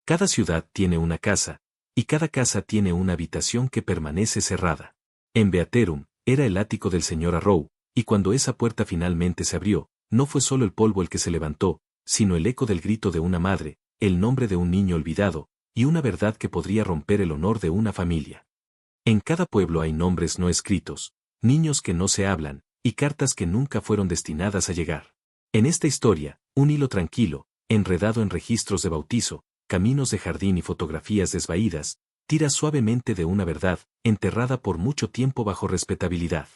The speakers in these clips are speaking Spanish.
Cada ciudad tiene una casa, y cada casa tiene una habitación que permanece cerrada. En Beaterum, era el ático del señor Arrow, y cuando esa puerta finalmente se abrió, no fue solo el polvo el que se levantó, sino el eco del grito de una madre, el nombre de un niño olvidado, y una verdad que podría romper el honor de una familia. En cada pueblo hay nombres no escritos, niños que no se hablan, y cartas que nunca fueron destinadas a llegar. En esta historia, un hilo tranquilo, enredado en registros de bautizo, caminos de jardín y fotografías desvaídas, tira suavemente de una verdad, enterrada por mucho tiempo bajo respetabilidad.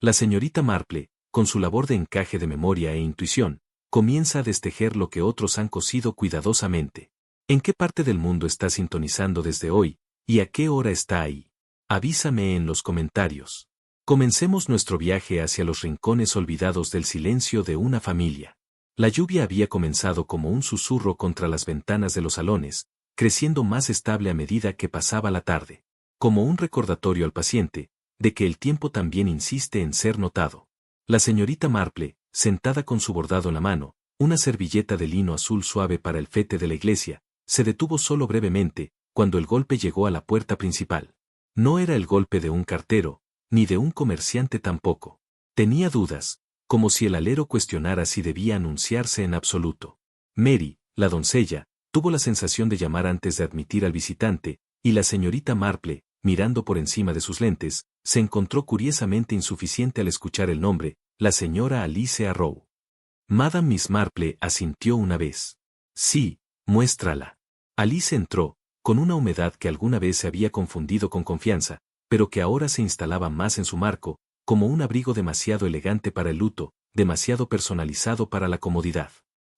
La señorita Marple, con su labor de encaje de memoria e intuición, comienza a destejer lo que otros han cosido cuidadosamente. ¿En qué parte del mundo está sintonizando desde hoy, y a qué hora está ahí? Avísame en los comentarios. Comencemos nuestro viaje hacia los rincones olvidados del silencio de una familia. La lluvia había comenzado como un susurro contra las ventanas de los salones, creciendo más estable a medida que pasaba la tarde, como un recordatorio al paciente, de que el tiempo también insiste en ser notado. La señorita Marple, sentada con su bordado en la mano, una servilleta de lino azul suave para el fete de la iglesia, se detuvo solo brevemente, cuando el golpe llegó a la puerta principal. No era el golpe de un cartero, ni de un comerciante tampoco. Tenía dudas, como si el alero cuestionara si debía anunciarse en absoluto. Mary, la doncella, tuvo la sensación de llamar antes de admitir al visitante, y la señorita Marple, mirando por encima de sus lentes, se encontró curiosamente insuficiente al escuchar el nombre, la señora Alice Arrow. Madame Miss Marple asintió una vez. Sí, muéstrala. Alice entró, con una humedad que alguna vez se había confundido con confianza, pero que ahora se instalaba más en su marco, como un abrigo demasiado elegante para el luto, demasiado personalizado para la comodidad.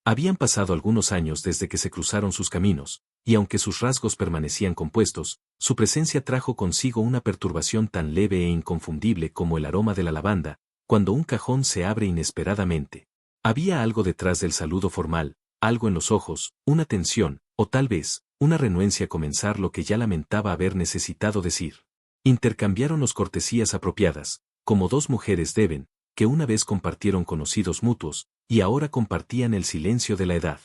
Habían pasado algunos años desde que se cruzaron sus caminos, y aunque sus rasgos permanecían compuestos, su presencia trajo consigo una perturbación tan leve e inconfundible como el aroma de la lavanda, cuando un cajón se abre inesperadamente. Había algo detrás del saludo formal, algo en los ojos, una tensión, o tal vez, una renuencia a comenzar lo que ya lamentaba haber necesitado decir. Intercambiaron las cortesías apropiadas, como dos mujeres deben, que una vez compartieron conocidos mutuos, y ahora compartían el silencio de la edad.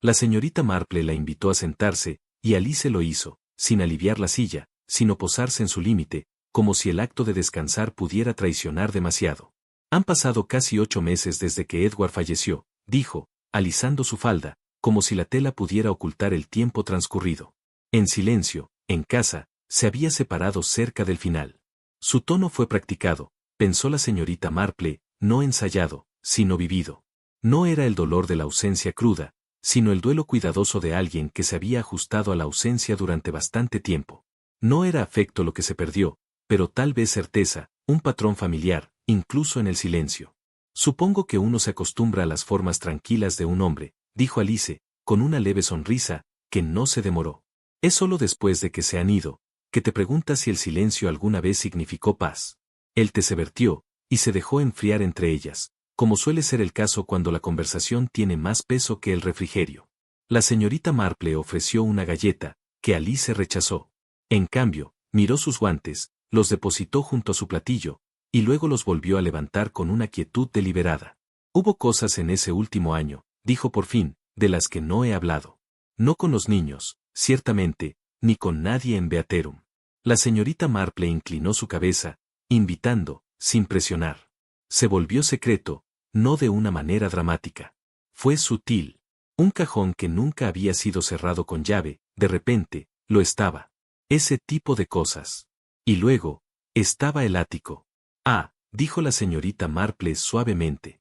La señorita Marple la invitó a sentarse, y Alice lo hizo, sin aliviar la silla, sino posarse en su límite, como si el acto de descansar pudiera traicionar demasiado. Han pasado casi 8 meses desde que Edward falleció, dijo, alisando su falda, como si la tela pudiera ocultar el tiempo transcurrido. En silencio, en casa, se había separado cerca del final. Su tono fue practicado, pensó la señorita Marple, no ensayado, sino vivido. No era el dolor de la ausencia cruda, sino el duelo cuidadoso de alguien que se había ajustado a la ausencia durante bastante tiempo. No era afecto lo que se perdió, pero tal vez certeza, un patrón familiar, incluso en el silencio. Supongo que uno se acostumbra a las formas tranquilas de un hombre, dijo Alice, con una leve sonrisa, que no se demoró. Es solo después de que se han ido, que te preguntas si el silencio alguna vez significó paz. Él te se vertió, y se dejó enfriar entre ellas, como suele ser el caso cuando la conversación tiene más peso que el refrigerio. La señorita Marple ofreció una galleta, que Alice rechazó. En cambio, miró sus guantes, los depositó junto a su platillo, y luego los volvió a levantar con una quietud deliberada. Hubo cosas en ese último año, dijo por fin, de las que no he hablado. No con los niños, ciertamente, ni con nadie en Beaterum. La señorita Marple inclinó su cabeza, invitando, sin presionar. Se volvió secreto, no de una manera dramática. Fue sutil. Un cajón que nunca había sido cerrado con llave, de repente, lo estaba. Ese tipo de cosas. Y luego, estaba el ático. Ah, dijo la señorita Marple suavemente.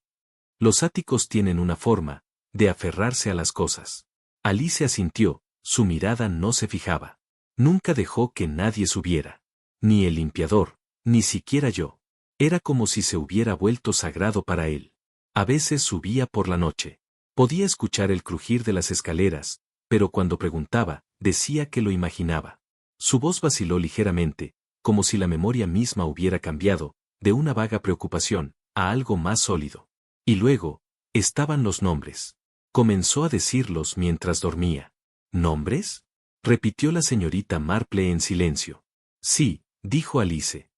Los áticos tienen una forma, de aferrarse a las cosas. Alice asintió, su mirada no se fijaba. Nunca dejó que nadie subiera. Ni el limpiador, ni siquiera yo. Era como si se hubiera vuelto sagrado para él. A veces subía por la noche. Podía escuchar el crujir de las escaleras, pero cuando preguntaba, decía que lo imaginaba. Su voz vaciló ligeramente, como si la memoria misma hubiera cambiado, de una vaga preocupación, a algo más sólido. Y luego, estaban los nombres. Comenzó a decirlos mientras dormía. ¿Nombres? Repitió la señorita Marple en silencio. Sí, dijo Alice.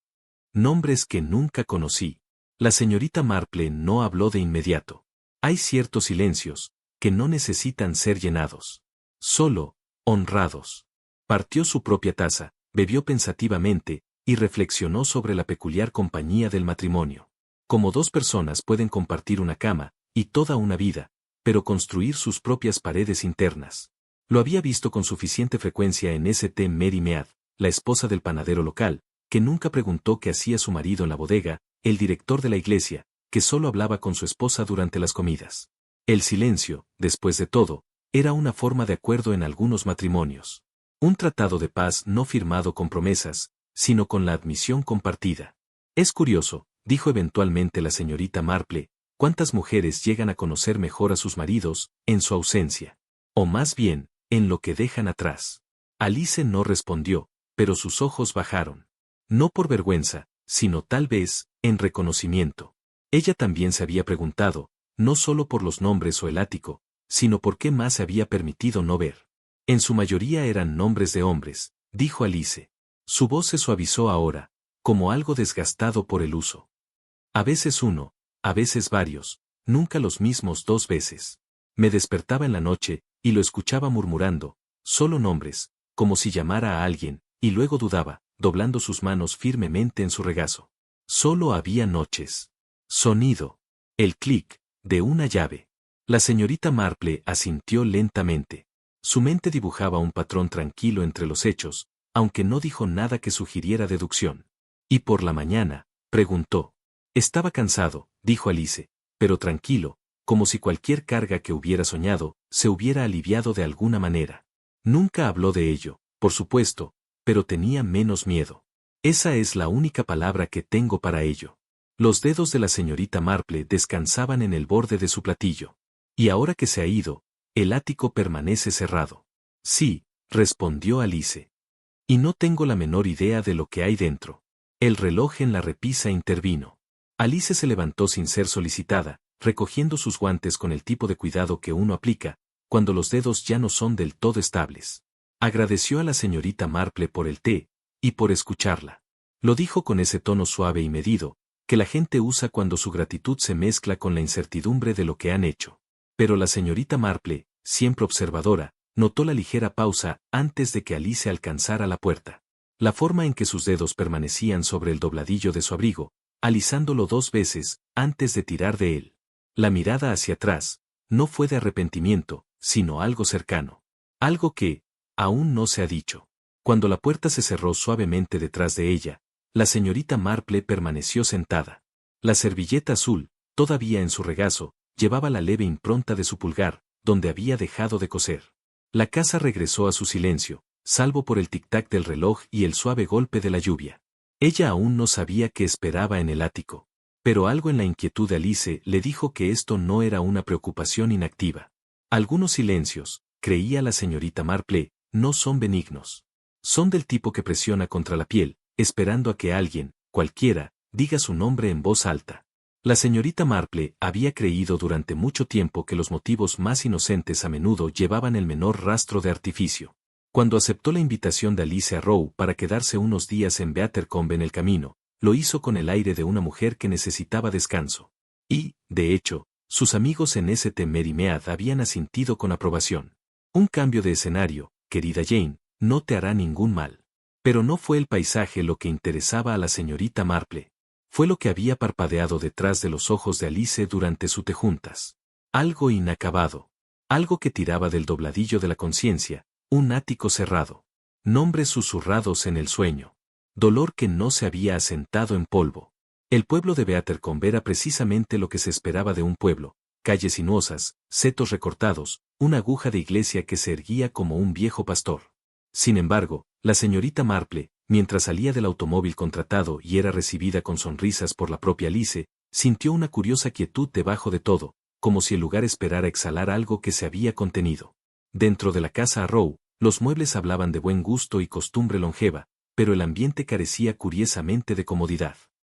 Nombres que nunca conocí. La señorita Marple no habló de inmediato. Hay ciertos silencios, que no necesitan ser llenados. Solo, Honrados. Partió su propia taza, bebió pensativamente, y reflexionó sobre la peculiar compañía del matrimonio. Como dos personas pueden compartir una cama, y toda una vida, pero construir sus propias paredes internas. Lo había visto con suficiente frecuencia en St. Mary Mead, la esposa del panadero local, que nunca preguntó qué hacía su marido en la bodega, el director de la iglesia, que solo hablaba con su esposa durante las comidas. El silencio, después de todo, era una forma de acuerdo en algunos matrimonios. Un tratado de paz no firmado con promesas, sino con la admisión compartida. Es curioso, dijo eventualmente la señorita Marple, cuántas mujeres llegan a conocer mejor a sus maridos, en su ausencia. O más bien, en lo que dejan atrás. Alice no respondió, pero sus ojos bajaron. No por vergüenza, sino tal vez, en reconocimiento. Ella también se había preguntado, no solo por los nombres o el ático, sino por qué más se había permitido no ver. En su mayoría eran nombres de hombres, dijo Alice. Su voz se suavizó ahora, como algo desgastado por el uso. A veces uno, a veces varios, nunca los mismos dos veces. Me despertaba en la noche, y lo escuchaba murmurando, solo nombres, como si llamara a alguien, y luego dudaba, doblando sus manos firmemente en su regazo. Solo había noches. Sonido. El clic, de una llave. La señorita Marple asintió lentamente. Su mente dibujaba un patrón tranquilo entre los hechos, aunque no dijo nada que sugiriera deducción. ¿Y por la mañana? Preguntó. Estaba cansado, dijo Alice, pero tranquilo, como si cualquier carga que hubiera soñado, se hubiera aliviado de alguna manera. Nunca habló de ello, por supuesto, pero tenía menos miedo. Esa es la única palabra que tengo para ello. Los dedos de la señorita Marple descansaban en el borde de su platillo. Y ahora que se ha ido, el ático permanece cerrado. Sí, respondió Alice. Y no tengo la menor idea de lo que hay dentro. El reloj en la repisa intervino. Alice se levantó sin ser solicitada, recogiendo sus guantes con el tipo de cuidado que uno aplica, cuando los dedos ya no son del todo estables. Agradeció a la señorita Marple por el té, y por escucharla. Lo dijo con ese tono suave y medido, que la gente usa cuando su gratitud se mezcla con la incertidumbre de lo que han hecho. Pero la señorita Marple, siempre observadora, notó la ligera pausa antes de que Alice alcanzara la puerta. La forma en que sus dedos permanecían sobre el dobladillo de su abrigo, alisándolo 2 veces, antes de tirar de él. La mirada hacia atrás, no fue de arrepentimiento, sino algo cercano. Algo que, aún no se ha dicho. Cuando la puerta se cerró suavemente detrás de ella, la señorita Marple permaneció sentada. La servilleta azul, todavía en su regazo, llevaba la leve impronta de su pulgar, donde había dejado de coser. La casa regresó a su silencio, salvo por el tic-tac del reloj y el suave golpe de la lluvia. Ella aún no sabía qué esperaba en el ático. Pero algo en la inquietud de Alice le dijo que esto no era una preocupación inactiva. Algunos silencios, creía la señorita Marple, no son benignos. Son del tipo que presiona contra la piel, esperando a que alguien, cualquiera, diga su nombre en voz alta. La señorita Marple había creído durante mucho tiempo que los motivos más inocentes a menudo llevaban el menor rastro de artificio. Cuando aceptó la invitación de Alice a Rowe para quedarse unos días en Beatercombe en el camino, lo hizo con el aire de una mujer que necesitaba descanso. Y, de hecho, sus amigos en St. Mary Mead habían asintido con aprobación. Un cambio de escenario, querida Jane, no te hará ningún mal. Pero no fue el paisaje lo que interesaba a la señorita Marple. Fue lo que había parpadeado detrás de los ojos de Alice durante sus tejuntas. Algo inacabado. Algo que tiraba del dobladillo de la conciencia, un ático cerrado. Nombres susurrados en el sueño. Dolor que no se había asentado en polvo. El pueblo de Beatercombe era precisamente lo que se esperaba de un pueblo. Calles sinuosas, setos recortados, una aguja de iglesia que se erguía como un viejo pastor. Sin embargo, la señorita Marple, mientras salía del automóvil contratado y era recibida con sonrisas por la propia Alice, sintió una curiosa quietud debajo de todo, como si el lugar esperara exhalar algo que se había contenido. Dentro de la casa Arrow, los muebles hablaban de buen gusto y costumbre longeva, pero el ambiente carecía curiosamente de comodidad.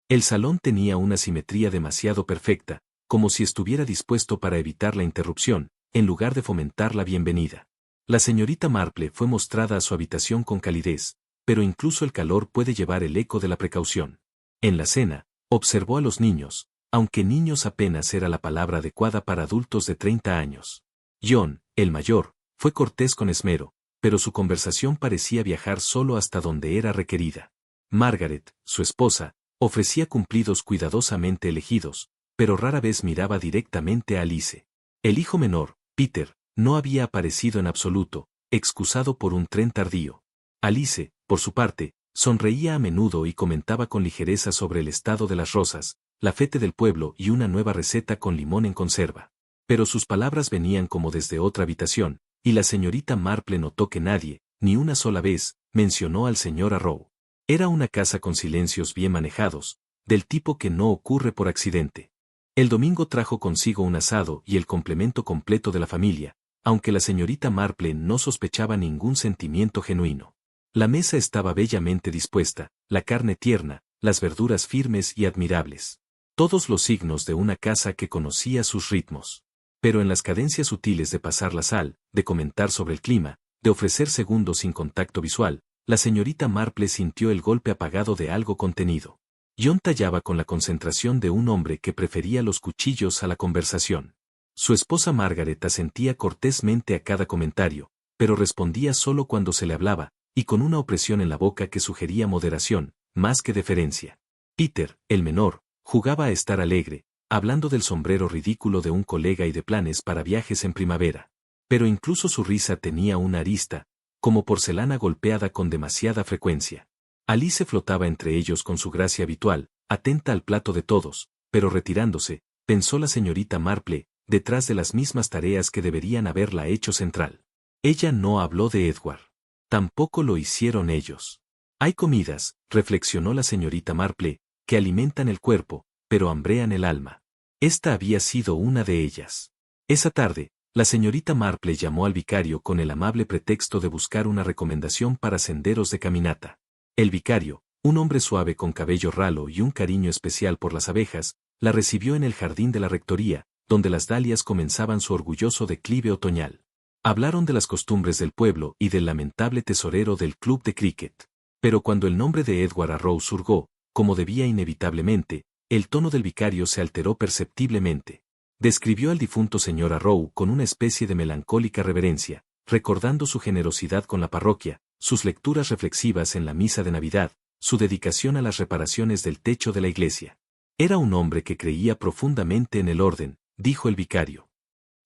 El salón tenía una simetría demasiado perfecta, como si estuviera dispuesto para evitar la interrupción, en lugar de fomentar la bienvenida. La señorita Marple fue mostrada a su habitación con calidez, pero incluso el calor puede llevar el eco de la precaución. En la cena, observó a los niños, aunque niños apenas era la palabra adecuada para adultos de 30 años. John, el mayor, fue cortés con esmero, pero su conversación parecía viajar solo hasta donde era requerida. Margaret, su esposa, ofrecía cumplidos cuidadosamente elegidos, pero rara vez miraba directamente a Alice. El hijo menor, Peter, no había aparecido en absoluto, excusado por un tren tardío. Alice, por su parte, sonreía a menudo y comentaba con ligereza sobre el estado de las rosas, la fete del pueblo y una nueva receta con limón en conserva. Pero sus palabras venían como desde otra habitación, y la señorita Marple notó que nadie, ni una sola vez, mencionó al señor Arrow. Era una casa con silencios bien manejados, del tipo que no ocurre por accidente. El domingo trajo consigo un asado y el complemento completo de la familia, aunque la señorita Marple no sospechaba ningún sentimiento genuino. La mesa estaba bellamente dispuesta, la carne tierna, las verduras firmes y admirables. Todos los signos de una casa que conocía sus ritmos. Pero en las cadencias sutiles de pasar la sal, de comentar sobre el clima, de ofrecer segundos sin contacto visual, la señorita Marple sintió el golpe apagado de algo contenido. John tallaba con la concentración de un hombre que prefería los cuchillos a la conversación. Su esposa Margaret asentía cortésmente a cada comentario, pero respondía solo cuando se le hablaba, y con una opresión en la boca que sugería moderación, más que deferencia. Peter, el menor, jugaba a estar alegre, hablando del sombrero ridículo de un colega y de planes para viajes en primavera. Pero incluso su risa tenía una arista, como porcelana golpeada con demasiada frecuencia. Alice flotaba entre ellos con su gracia habitual, atenta al plato de todos, pero retirándose, pensó la señorita Marple, detrás de las mismas tareas que deberían haberla hecho central. Ella no habló de Edward. Tampoco lo hicieron ellos. Hay comidas, reflexionó la señorita Marple, que alimentan el cuerpo, pero hambrean el alma. Esta había sido una de ellas. Esa tarde, la señorita Marple llamó al vicario con el amable pretexto de buscar una recomendación para senderos de caminata. El vicario, un hombre suave con cabello ralo y un cariño especial por las abejas, la recibió en el jardín de la rectoría, donde las dalias comenzaban su orgulloso declive otoñal. Hablaron de las costumbres del pueblo y del lamentable tesorero del club de cricket. Pero cuando el nombre de Edward Arrow surgó, como debía inevitablemente, el tono del vicario se alteró perceptiblemente. Describió al difunto señor Arrow con una especie de melancólica reverencia, recordando su generosidad con la parroquia, sus lecturas reflexivas en la misa de Navidad, su dedicación a las reparaciones del techo de la iglesia. Era un hombre que creía profundamente en el orden, dijo el vicario.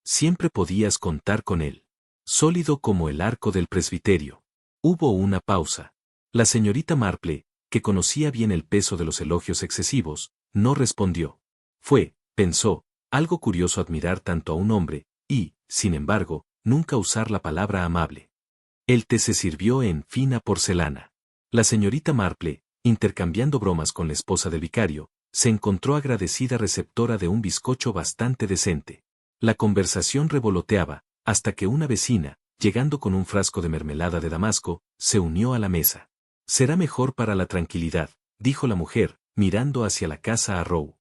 Siempre podías contar con él. Sólido como el arco del presbiterio. Hubo una pausa. La señorita Marple, que conocía bien el peso de los elogios excesivos, no respondió. Fue, pensó, algo curioso admirar tanto a un hombre, y, sin embargo, nunca usar la palabra amable. El té se sirvió en fina porcelana. La señorita Marple, intercambiando bromas con la esposa del vicario, se encontró agradecida receptora de un bizcocho bastante decente. La conversación revoloteaba, hasta que una vecina, llegando con un frasco de mermelada de Damasco, se unió a la mesa. Será mejor para la tranquilidad, dijo la mujer, mirando hacia la casa Arrow.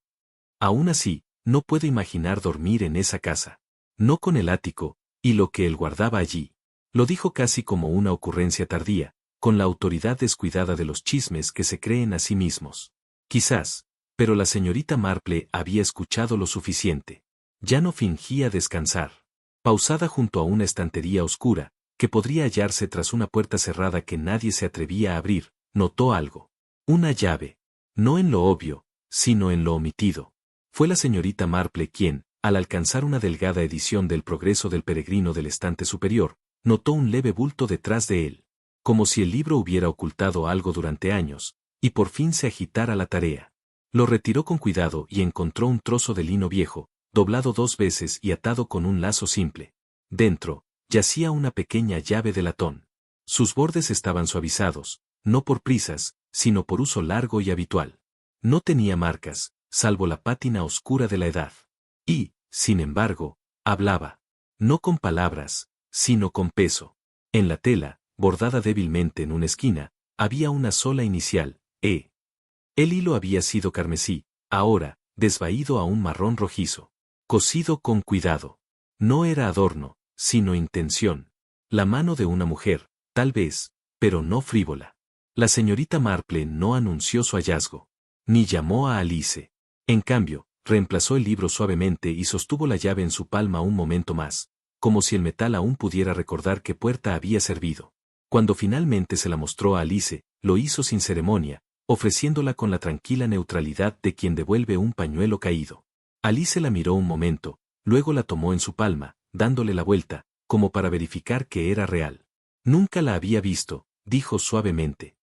Aún así, no puedo imaginar dormir en esa casa. No con el ático, y lo que él guardaba allí. Lo dijo casi como una ocurrencia tardía, con la autoridad descuidada de los chismes que se creen a sí mismos. Quizás, pero la señorita Marple había escuchado lo suficiente. Ya no fingía descansar. Pausada junto a una estantería oscura, que podría hallarse tras una puerta cerrada que nadie se atrevía a abrir, notó algo. Una llave. No en lo obvio, sino en lo omitido. Fue la señorita Marple quien, al alcanzar una delgada edición del Progreso del Peregrino del estante superior, notó un leve bulto detrás de él, como si el libro hubiera ocultado algo durante años, y por fin se agitara la tarea. Lo retiró con cuidado y encontró un trozo de lino viejo, doblado 2 veces y atado con un lazo simple. Dentro, yacía una pequeña llave de latón. Sus bordes estaban suavizados, no por prisas, sino por uso largo y habitual. No tenía marcas, salvo la pátina oscura de la edad. Y, sin embargo, hablaba. No con palabras, sino con peso. En la tela, bordada débilmente en una esquina, había una sola inicial, E. El hilo había sido carmesí, ahora, desvaído a un marrón rojizo. Cosido con cuidado. No era adorno, sino intención. La mano de una mujer, tal vez, pero no frívola. La señorita Marple no anunció su hallazgo, ni llamó a Alice. En cambio, reemplazó el libro suavemente y sostuvo la llave en su palma un momento más, como si el metal aún pudiera recordar qué puerta había servido. Cuando finalmente se la mostró a Alice, lo hizo sin ceremonia, ofreciéndola con la tranquila neutralidad de quien devuelve un pañuelo caído. Alice la miró un momento, luego la tomó en su palma, dándole la vuelta, como para verificar que era real. Nunca la había visto, dijo suavemente.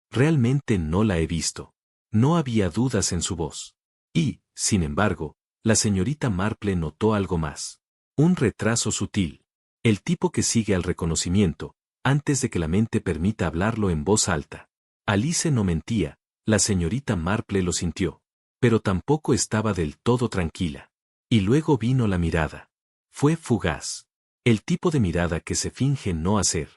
Realmente no la he visto. No había dudas en su voz. Y, sin embargo, la señorita Marple notó algo más. Un retraso sutil. El tipo que sigue al reconocimiento, antes de que la mente permita hablarlo en voz alta. Alice no mentía, la señorita Marple lo sintió. Pero tampoco estaba del todo tranquila. Y luego vino la mirada. Fue fugaz. El tipo de mirada que se finge no hacer.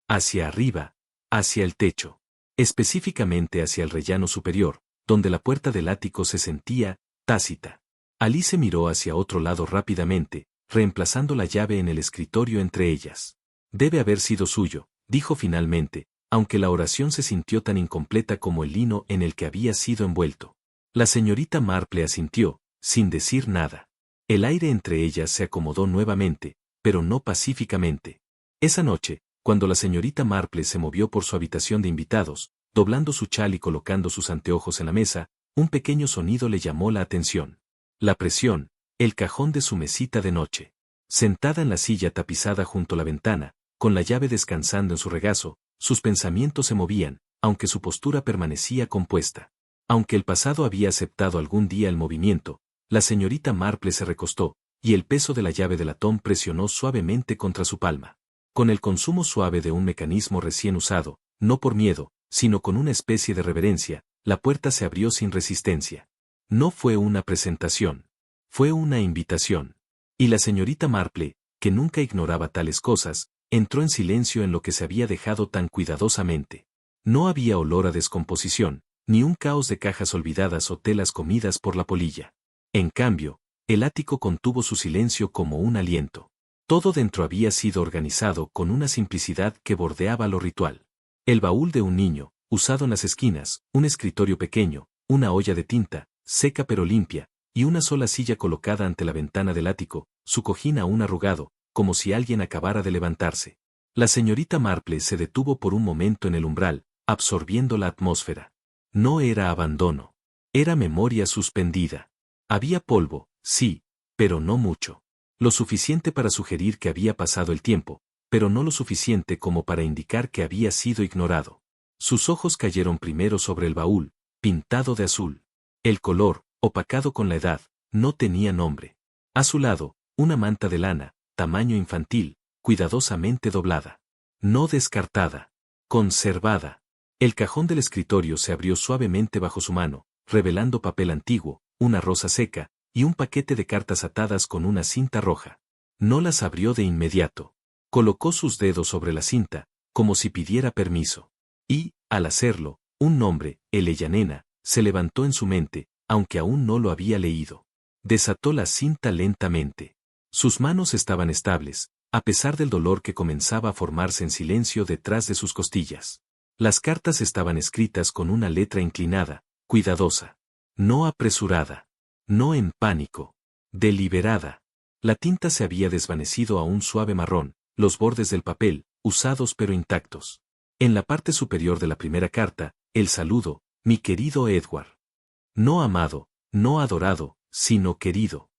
Hacia arriba, hacia el techo. Específicamente hacia el rellano superior, donde la puerta del ático se sentía tácita. Alice miró hacia otro lado rápidamente, reemplazando la llave en el escritorio entre ellas. Debe haber sido suyo, dijo finalmente, aunque la oración se sintió tan incompleta como el lino en el que había sido envuelto. La señorita Marple asintió, sin decir nada. El aire entre ellas se acomodó nuevamente, pero no pacíficamente. Esa noche, cuando la señorita Marple se movió por su habitación de invitados, doblando su chal y colocando sus anteojos en la mesa, un pequeño sonido le llamó la atención. La presión, el cajón de su mesita de noche. Sentada en la silla tapizada junto a la ventana, con la llave descansando en su regazo, sus pensamientos se movían, aunque su postura permanecía compuesta. Aunque el pasado había aceptado algún día el movimiento, la señorita Marple se recostó, y el peso de la llave de latón presionó suavemente contra su palma. Con el consumo suave de un mecanismo recién usado, no por miedo, sino con una especie de reverencia, la puerta se abrió sin resistencia. No fue una presentación. Fue una invitación. Y la señorita Marple, que nunca ignoraba tales cosas, entró en silencio en lo que se había dejado tan cuidadosamente. No había olor a descomposición, ni un caos de cajas olvidadas o telas comidas por la polilla. En cambio, el ático contuvo su silencio como un aliento. Todo dentro había sido organizado con una simplicidad que bordeaba lo ritual. El baúl de un niño, usado en las esquinas, un escritorio pequeño, una olla de tinta, seca pero limpia, y una sola silla colocada ante la ventana del ático, su cojín aún arrugado, como si alguien acabara de levantarse. La señorita Marple se detuvo por un momento en el umbral, absorbiendo la atmósfera. No era abandono. Era memoria suspendida. Había polvo, sí, pero no mucho. Lo suficiente para sugerir que había pasado el tiempo, pero no lo suficiente como para indicar que había sido ignorado. Sus ojos cayeron primero sobre el baúl, pintado de azul. El color, opacado con la edad, no tenía nombre. A su lado, una manta de lana, tamaño infantil, cuidadosamente doblada. No descartada. Conservada. El cajón del escritorio se abrió suavemente bajo su mano, revelando papel antiguo, una rosa seca, y un paquete de cartas atadas con una cinta roja. No las abrió de inmediato. Colocó sus dedos sobre la cinta, como si pidiera permiso. Y, al hacerlo, un nombre, Eleyanena, se levantó en su mente, aunque aún no lo había leído. Desató la cinta lentamente. Sus manos estaban estables, a pesar del dolor que comenzaba a formarse en silencio detrás de sus costillas. Las cartas estaban escritas con una letra inclinada, cuidadosa. No apresurada. No en pánico. Deliberada. La tinta se había desvanecido a un suave marrón, los bordes del papel, usados pero intactos. En la parte superior de la primera carta, el saludo, mi querido Edward. No amado, no adorado, sino querido.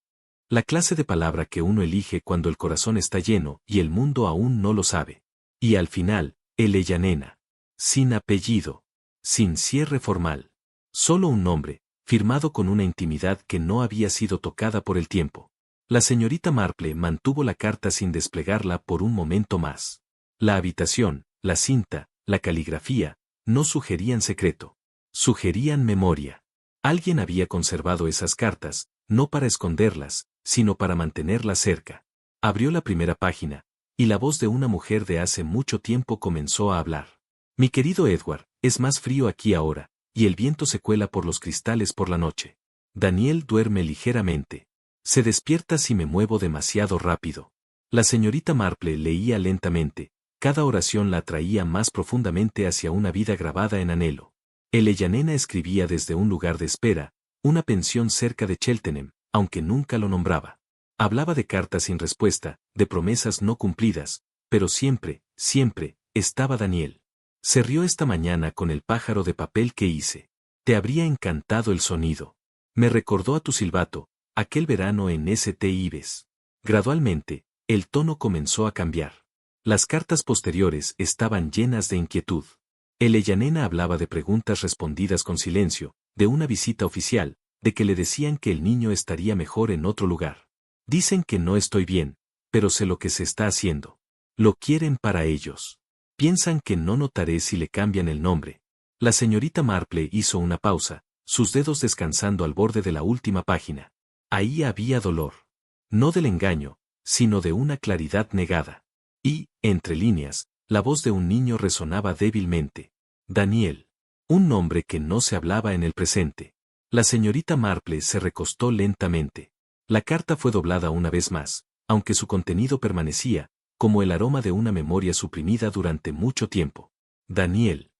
La clase de palabra que uno elige cuando el corazón está lleno y el mundo aún no lo sabe. Y al final, Eleyanena. Sin apellido. Sin cierre formal. Solo un nombre, firmado con una intimidad que no había sido tocada por el tiempo. La señorita Marple mantuvo la carta sin desplegarla por un momento más. La habitación, la cinta, la caligrafía, no sugerían secreto. Sugerían memoria. Alguien había conservado esas cartas, no para esconderlas, sino para mantenerlas cerca. Abrió la primera página, y la voz de una mujer de hace mucho tiempo comenzó a hablar. Mi querido Edward, es más frío aquí ahora, y el viento se cuela por los cristales por la noche. Daniel duerme ligeramente. Se despierta si me muevo demasiado rápido. La señorita Marple leía lentamente, cada oración la atraía más profundamente hacia una vida grabada en anhelo. Eleyanena escribía desde un lugar de espera, una pensión cerca de Cheltenham, aunque nunca lo nombraba. Hablaba de cartas sin respuesta, de promesas no cumplidas, pero siempre, siempre, estaba Daniel. Se rió esta mañana con el pájaro de papel que hice. Te habría encantado el sonido. Me recordó a tu silbato, aquel verano en St. Ives. Gradualmente, el tono comenzó a cambiar. Las cartas posteriores estaban llenas de inquietud. Eleyanena hablaba de preguntas respondidas con silencio, de una visita oficial, de que le decían que el niño estaría mejor en otro lugar. Dicen que no estoy bien, pero sé lo que se está haciendo. Lo quieren para ellos. Piensan que no notaré si le cambian el nombre. La señorita Marple hizo una pausa, sus dedos descansando al borde de la última página. Ahí había dolor. No del engaño, sino de una claridad negada. Y, entre líneas, la voz de un niño resonaba débilmente. Daniel. Un nombre que no se hablaba en el presente. La señorita Marple se recostó lentamente. La carta fue doblada una vez más, aunque su contenido permanecía, como el aroma de una memoria suprimida durante mucho tiempo. Daniel.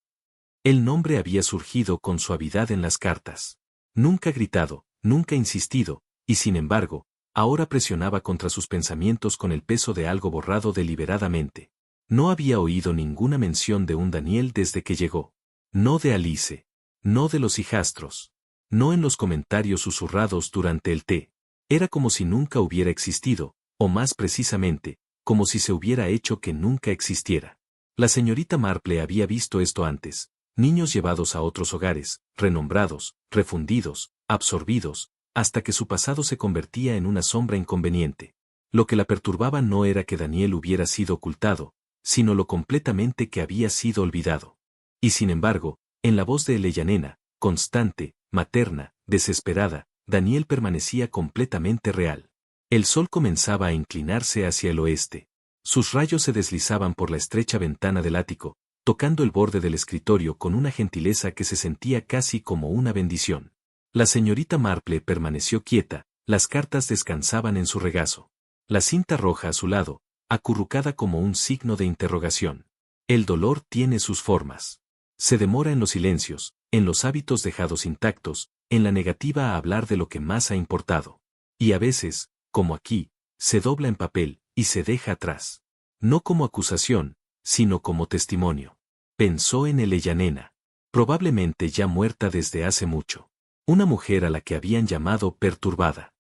El nombre había surgido con suavidad en las cartas. Nunca gritado, nunca insistido, y sin embargo, ahora presionaba contra sus pensamientos con el peso de algo borrado deliberadamente. No había oído ninguna mención de un Daniel desde que llegó. No de Alice. No de los hijastros. No en los comentarios susurrados durante el té. Era como si nunca hubiera existido, o más precisamente, como si se hubiera hecho que nunca existiera. La señorita Marple había visto esto antes. Niños llevados a otros hogares, renombrados, refundidos, absorbidos, hasta que su pasado se convertía en una sombra inconveniente. Lo que la perturbaba no era que Daniel hubiera sido ocultado, sino lo completamente que había sido olvidado. Y sin embargo, en la voz de Eleyanena, constante, materna, desesperada, Daniel permanecía completamente real. El sol comenzaba a inclinarse hacia el oeste. Sus rayos se deslizaban por la estrecha ventana del ático, tocando el borde del escritorio con una gentileza que se sentía casi como una bendición. La señorita Marple permaneció quieta, las cartas descansaban en su regazo. La cinta roja a su lado, acurrucada como un signo de interrogación. El dolor tiene sus formas. Se demora en los silencios, en los hábitos dejados intactos, en la negativa a hablar de lo que más ha importado. Y a veces, como aquí, se dobla en papel, y se deja atrás. No como acusación, sino como testimonio. Pensó en Eleyanena. Probablemente ya muerta desde hace mucho. Una mujer a la que habían llamado perturbada.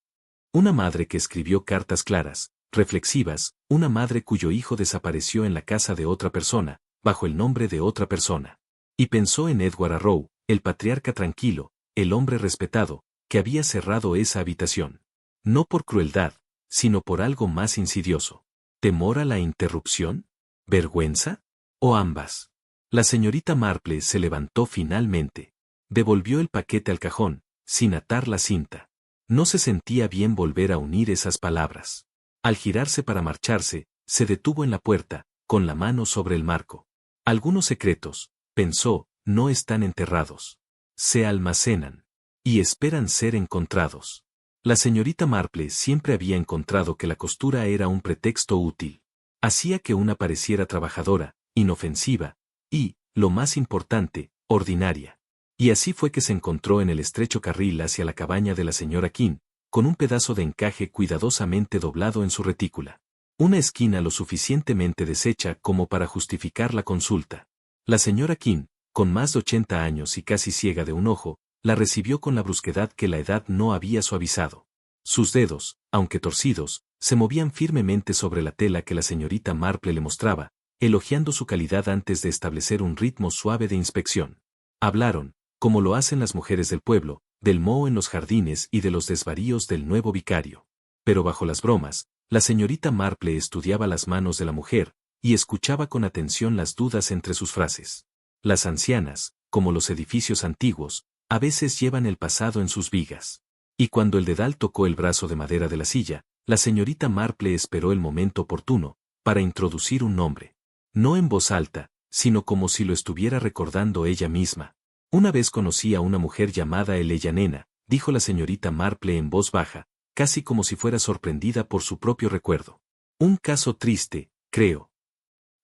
Una madre que escribió cartas claras, reflexivas, una madre cuyo hijo desapareció en la casa de otra persona, bajo el nombre de otra persona. Y pensó en Edward Arrow, el patriarca tranquilo, el hombre respetado, que había cerrado esa habitación. No por crueldad, sino por algo más insidioso. ¿Temor a la interrupción? ¿Vergüenza? ¿O ambas? La señorita Marple se levantó finalmente. Devolvió el paquete al cajón, sin atar la cinta. No se sentía bien volver a unir esas palabras. Al girarse para marcharse, se detuvo en la puerta, con la mano sobre el marco. Algunos secretos, pensó, no están enterrados. Se almacenan. Y esperan ser encontrados. La señorita Marple siempre había encontrado que la costura era un pretexto útil. Hacía que una pareciera trabajadora, inofensiva, y, lo más importante, ordinaria. Y así fue que se encontró en el estrecho carril hacia la cabaña de la señora King, con un pedazo de encaje cuidadosamente doblado en su retícula. Una esquina lo suficientemente deshecha como para justificar la consulta. La señora King, con más de 80 años y casi ciega de un ojo, la recibió con la brusquedad que la edad no había suavizado. Sus dedos, aunque torcidos, se movían firmemente sobre la tela que la señorita Marple le mostraba, elogiando su calidad antes de establecer un ritmo suave de inspección. Hablaron, como lo hacen las mujeres del pueblo, del moho en los jardines y de los desvaríos del nuevo vicario. Pero bajo las bromas, la señorita Marple estudiaba las manos de la mujer, y escuchaba con atención las dudas entre sus frases. Las ancianas, como los edificios antiguos, a veces llevan el pasado en sus vigas. Y cuando el dedal tocó el brazo de madera de la silla, la señorita Marple esperó el momento oportuno, para introducir un nombre. No en voz alta, sino como si lo estuviera recordando ella misma. Una vez conocí a una mujer llamada Eleyanena, dijo la señorita Marple en voz baja, casi como si fuera sorprendida por su propio recuerdo. Un caso triste, creo.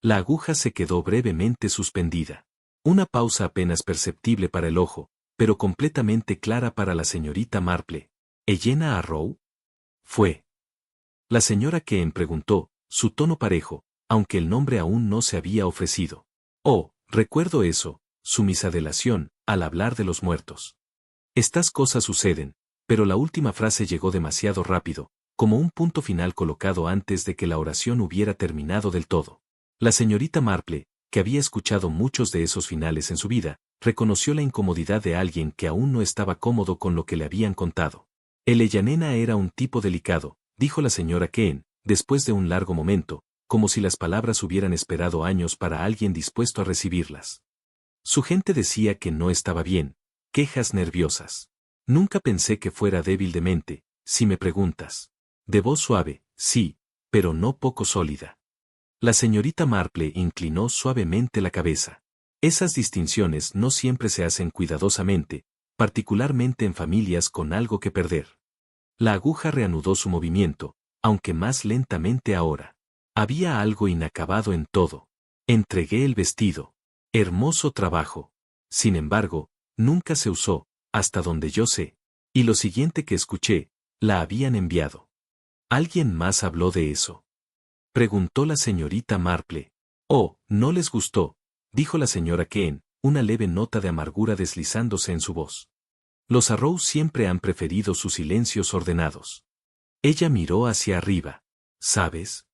La aguja se quedó brevemente suspendida. Una pausa apenas perceptible para el ojo, pero completamente clara para la señorita Marple. ¿Elena Arrow? Fue. La señora Keen preguntó, su tono parejo, aunque el nombre aún no se había ofrecido. Oh, recuerdo eso, su misadelación, al hablar de los muertos. Estas cosas suceden, pero la última frase llegó demasiado rápido, como un punto final colocado antes de que la oración hubiera terminado del todo. La señorita Marple, que había escuchado muchos de esos finales en su vida, reconoció la incomodidad de alguien que aún no estaba cómodo con lo que le habían contado. El Ellanena era un tipo delicado, dijo la señora Keen, después de un largo momento, como si las palabras hubieran esperado años para alguien dispuesto a recibirlas. Su gente decía que no estaba bien, quejas nerviosas. Nunca pensé que fuera débil de mente, si me preguntas. De voz suave, sí, pero no poco sólida. La señorita Marple inclinó suavemente la cabeza. Esas distinciones no siempre se hacen cuidadosamente, particularmente en familias con algo que perder. La aguja reanudó su movimiento, aunque más lentamente ahora. Había algo inacabado en todo. Entregué el vestido. Hermoso trabajo. Sin embargo, nunca se usó, hasta donde yo sé. Y lo siguiente que escuché, la habían enviado. ¿Alguien más habló de eso? Preguntó la señorita Marple. Oh, no les gustó, dijo la señora Keen, una leve nota de amargura deslizándose en su voz. Los Arrow siempre han preferido sus silencios ordenados. Ella miró hacia arriba. ¿Sabes?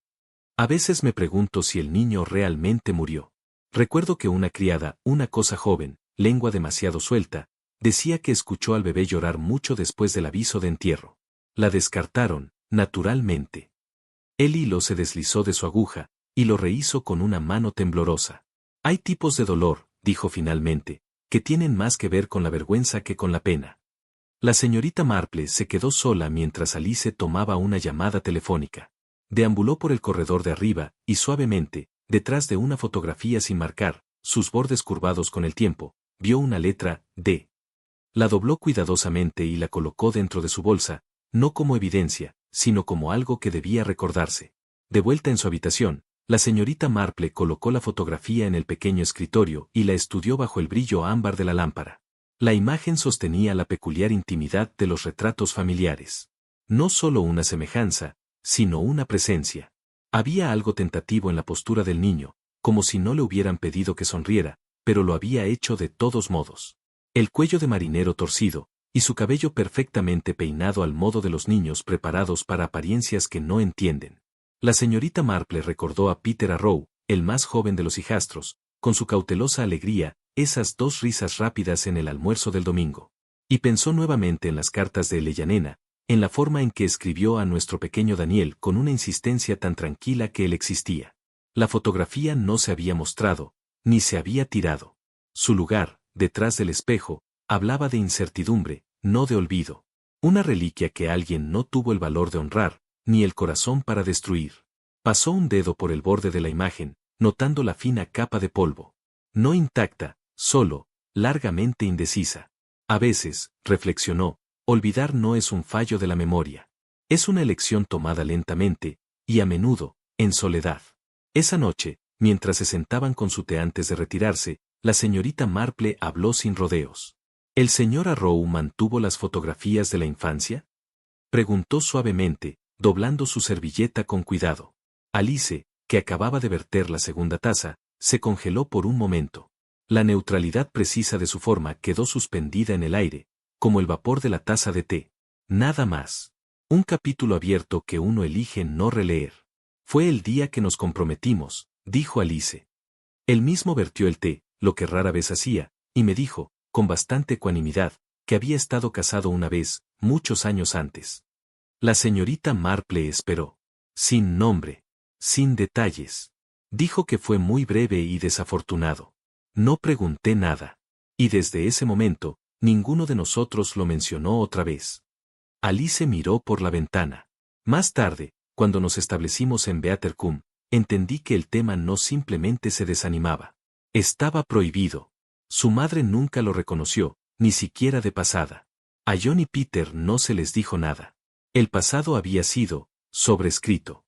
A veces me pregunto si el niño realmente murió. Recuerdo que una criada, una cosa joven, lengua demasiado suelta, decía que escuchó al bebé llorar mucho después del aviso de entierro. La descartaron, naturalmente. El hilo se deslizó de su aguja, y lo rehizo con una mano temblorosa. Hay tipos de dolor, dijo finalmente, que tienen más que ver con la vergüenza que con la pena. La señorita Marple se quedó sola mientras Alice tomaba una llamada telefónica. Deambuló por el corredor de arriba, y suavemente, detrás de una fotografía sin marcar, sus bordes curvados con el tiempo, vio una letra D. La dobló cuidadosamente y la colocó dentro de su bolsa, no como evidencia, sino como algo que debía recordarse. De vuelta en su habitación, la señorita Marple colocó la fotografía en el pequeño escritorio y la estudió bajo el brillo ámbar de la lámpara. La imagen sostenía la peculiar intimidad de los retratos familiares. No solo una semejanza, sino una presencia. Había algo tentativo en la postura del niño, como si no le hubieran pedido que sonriera, pero lo había hecho de todos modos. El cuello de marinero torcido, y su cabello perfectamente peinado al modo de los niños preparados para apariencias que no entienden. La señorita Marple recordó a Peter Arrow, el más joven de los hijastros, con su cautelosa alegría, esas dos risas rápidas en el almuerzo del domingo. Y pensó nuevamente en las cartas de Ellanena, en la forma en que escribió a nuestro pequeño Daniel con una insistencia tan tranquila que él existía. La fotografía no se había mostrado, ni se había tirado. Su lugar, detrás del espejo, hablaba de incertidumbre, no de olvido. Una reliquia que alguien no tuvo el valor de honrar, ni el corazón para destruir. Pasó un dedo por el borde de la imagen, notando la fina capa de polvo. No intacta, solo, largamente indecisa. A veces, reflexionó, olvidar no es un fallo de la memoria. Es una elección tomada lentamente, y a menudo, en soledad. Esa noche, mientras se sentaban con su té antes de retirarse, la señorita Marple habló sin rodeos. ¿El señor Arrow mantuvo las fotografías de la infancia? Preguntó suavemente, doblando su servilleta con cuidado. Alice, que acababa de verter la segunda taza, se congeló por un momento. La neutralidad precisa de su forma quedó suspendida en el aire, como el vapor de la taza de té. Nada más. Un capítulo abierto que uno elige no releer. Fue el día que nos comprometimos, dijo Alice. Él mismo vertió el té, lo que rara vez hacía, y me dijo, con bastante ecuanimidad, que había estado casado una vez, muchos años antes. La señorita Marple esperó. Sin nombre. Sin detalles. Dijo que fue muy breve y desafortunado. No pregunté nada. Y desde ese momento, ninguno de nosotros lo mencionó otra vez. Alice miró por la ventana. Más tarde, cuando nos establecimos en Beatercombe, entendí que el tema no simplemente se desanimaba. Estaba prohibido. Su madre nunca lo reconoció, ni siquiera de pasada. A John y Peter no se les dijo nada. El pasado había sido sobrescrito.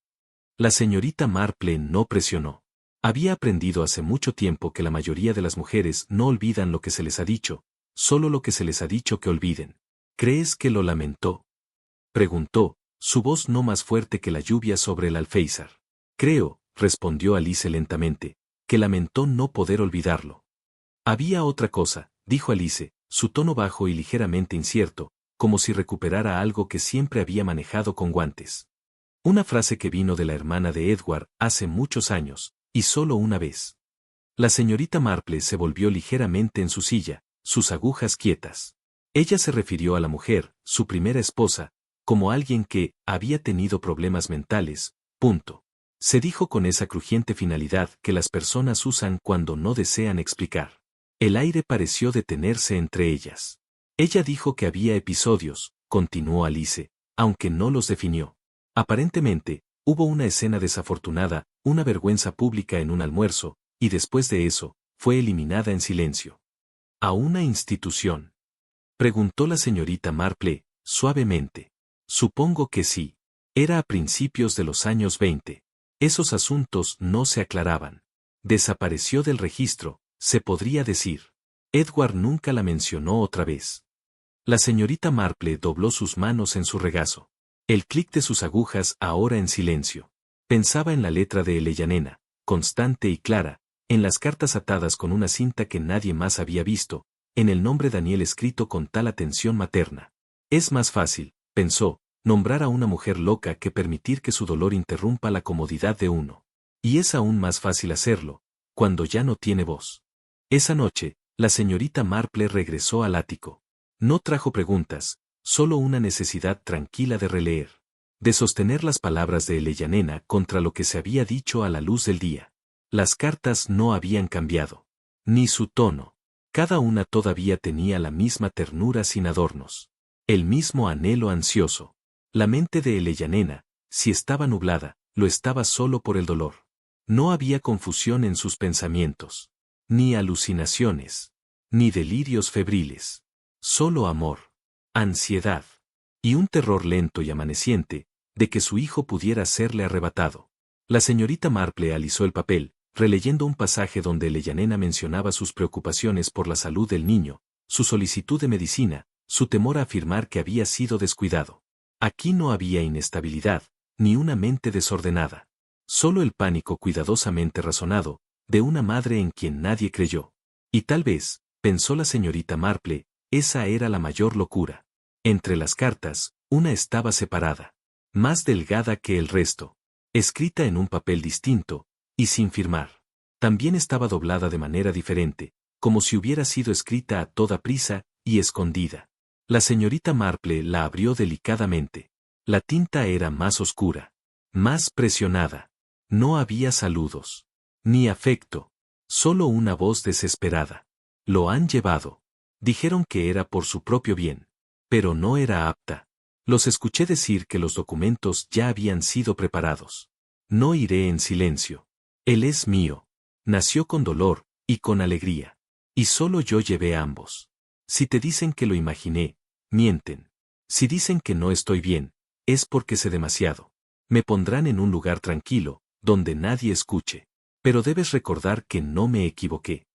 La señorita Marple no presionó. Había aprendido hace mucho tiempo que la mayoría de las mujeres no olvidan lo que se les ha dicho, solo lo que se les ha dicho que olviden. ¿Crees que lo lamentó? Preguntó, su voz no más fuerte que la lluvia sobre el alféizar. Creo, respondió Alice lentamente, que lamentó no poder olvidarlo. Había otra cosa, dijo Alice, su tono bajo y ligeramente incierto, como si recuperara algo que siempre había manejado con guantes. Una frase que vino de la hermana de Edward hace muchos años, y solo una vez. La señorita Marple se volvió ligeramente en su silla, sus agujas quietas. Ella se refirió a la mujer, su primera esposa, como alguien que había tenido problemas mentales, punto. Se dijo con esa crujiente finalidad que las personas usan cuando no desean explicar. El aire pareció detenerse entre ellas. Ella dijo que había episodios, continuó Alice, aunque no los definió. Aparentemente, hubo una escena desafortunada, una vergüenza pública en un almuerzo, y después de eso, fue eliminada en silencio. ¿A una institución?, preguntó la señorita Marple, suavemente. Supongo que sí. Era a principios de los años 20. Esos asuntos no se aclaraban. Desapareció del registro, se podría decir. Edward nunca la mencionó otra vez. La señorita Marple dobló sus manos en su regazo. El clic de sus agujas ahora en silencio. Pensaba en la letra de Eleyanena, constante y clara, en las cartas atadas con una cinta que nadie más había visto, en el nombre Daniel escrito con tal atención materna. Es más fácil, pensó, nombrar a una mujer loca que permitir que su dolor interrumpa la comodidad de uno. Y es aún más fácil hacerlo, cuando ya no tiene voz. Esa noche, la señorita Marple regresó al ático. No trajo preguntas, solo una necesidad tranquila de releer. De sostener las palabras de Eleyanena contra lo que se había dicho a la luz del día. Las cartas no habían cambiado. Ni su tono. Cada una todavía tenía la misma ternura sin adornos. El mismo anhelo ansioso. La mente de Eleyanena, si estaba nublada, lo estaba solo por el dolor. No había confusión en sus pensamientos. Ni alucinaciones. Ni delirios febriles. Solo amor. Ansiedad. Y un terror lento y amaneciente, de que su hijo pudiera serle arrebatado. La señorita Marple alisó el papel, releyendo un pasaje donde Eleyanena mencionaba sus preocupaciones por la salud del niño, su solicitud de medicina, su temor a afirmar que había sido descuidado. Aquí no había inestabilidad, ni una mente desordenada. Solo el pánico cuidadosamente razonado, de una madre en quien nadie creyó. Y tal vez, pensó la señorita Marple, esa era la mayor locura. Entre las cartas, una estaba separada. Más delgada que el resto. Escrita en un papel distinto, y sin firmar. También estaba doblada de manera diferente, como si hubiera sido escrita a toda prisa, y escondida. La señorita Marple la abrió delicadamente. La tinta era más oscura. Más presionada. No había saludos. Ni afecto. Solo una voz desesperada. Lo han llevado. Dijeron que era por su propio bien. Pero no era apta. Los escuché decir que los documentos ya habían sido preparados. No iré en silencio. Él es mío. Nació con dolor, y con alegría. Y solo yo llevé ambos. Si te dicen que lo imaginé, mienten. Si dicen que no estoy bien, es porque sé demasiado. Me pondrán en un lugar tranquilo, donde nadie escuche. Pero debes recordar que no me equivoqué.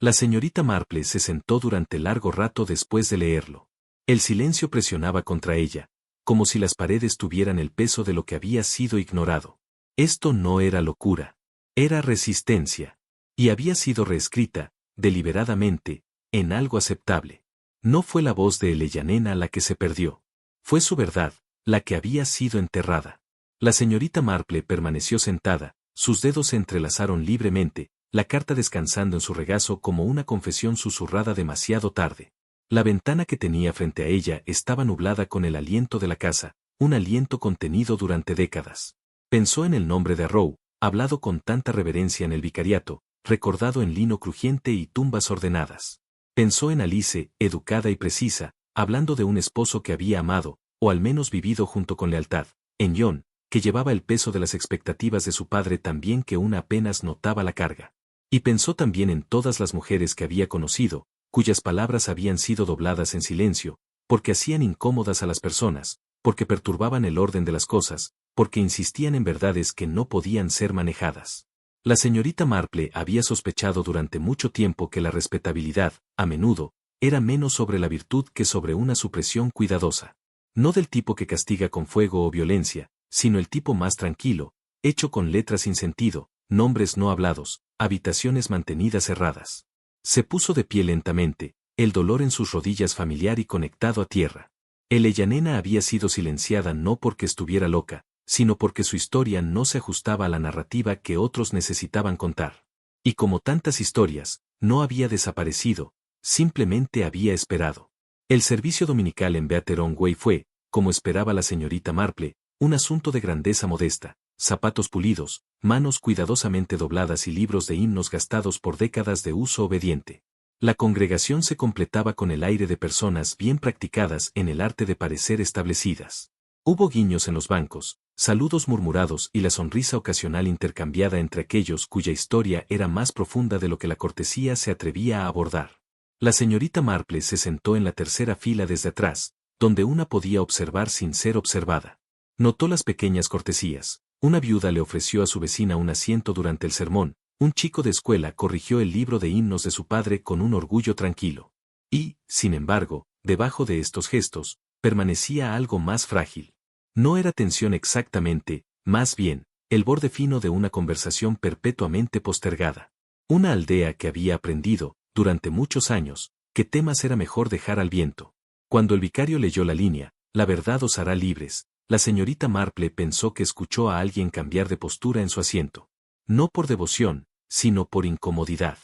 La señorita Marple se sentó durante largo rato después de leerlo. El silencio presionaba contra ella, como si las paredes tuvieran el peso de lo que había sido ignorado. Esto no era locura. Era resistencia. Y había sido reescrita, deliberadamente, en algo aceptable. No fue la voz de Eleyanena la que se perdió. Fue su verdad, la que había sido enterrada. La señorita Marple permaneció sentada, sus dedos se entrelazaron libremente, la carta descansando en su regazo como una confesión susurrada demasiado tarde. La ventana que tenía frente a ella estaba nublada con el aliento de la casa, un aliento contenido durante décadas. Pensó en el nombre de Arrow, hablado con tanta reverencia en el vicariato, recordado en lino crujiente y tumbas ordenadas. Pensó en Alice, educada y precisa, hablando de un esposo que había amado, o al menos vivido junto con lealtad, en John, que llevaba el peso de las expectativas de su padre tan bien que una apenas notaba la carga. Y pensó también en todas las mujeres que había conocido, cuyas palabras habían sido dobladas en silencio, porque hacían incómodas a las personas, porque perturbaban el orden de las cosas, porque insistían en verdades que no podían ser manejadas. La señorita Marple había sospechado durante mucho tiempo que la respetabilidad, a menudo, era menos sobre la virtud que sobre una supresión cuidadosa. No del tipo que castiga con fuego o violencia, sino el tipo más tranquilo, hecho con letras sin sentido, nombres no hablados, habitaciones mantenidas cerradas. Se puso de pie lentamente, el dolor en sus rodillas familiar y conectado a tierra. Eleyanena había sido silenciada no porque estuviera loca, sino porque su historia no se ajustaba a la narrativa que otros necesitaban contar. Y como tantas historias, no había desaparecido, simplemente había esperado. El servicio dominical en Beateron Way fue, como esperaba la señorita Marple, un asunto de grandeza modesta, zapatos pulidos, manos cuidadosamente dobladas y libros de himnos gastados por décadas de uso obediente. La congregación se completaba con el aire de personas bien practicadas en el arte de parecer establecidas. Hubo guiños en los bancos, saludos murmurados y la sonrisa ocasional intercambiada entre aquellos cuya historia era más profunda de lo que la cortesía se atrevía a abordar. La señorita Marple se sentó en la tercera fila desde atrás, donde una podía observar sin ser observada. Notó las pequeñas cortesías. Una viuda le ofreció a su vecina un asiento durante el sermón, un chico de escuela corrigió el libro de himnos de su padre con un orgullo tranquilo. Y, sin embargo, debajo de estos gestos, permanecía algo más frágil. No era tensión exactamente, más bien, el borde fino de una conversación perpetuamente postergada. Una aldea que había aprendido, durante muchos años, que temas era mejor dejar al viento. Cuando el vicario leyó la línea, la verdad os hará libres, la señorita Marple pensó que escuchó a alguien cambiar de postura en su asiento. No por devoción, sino por incomodidad.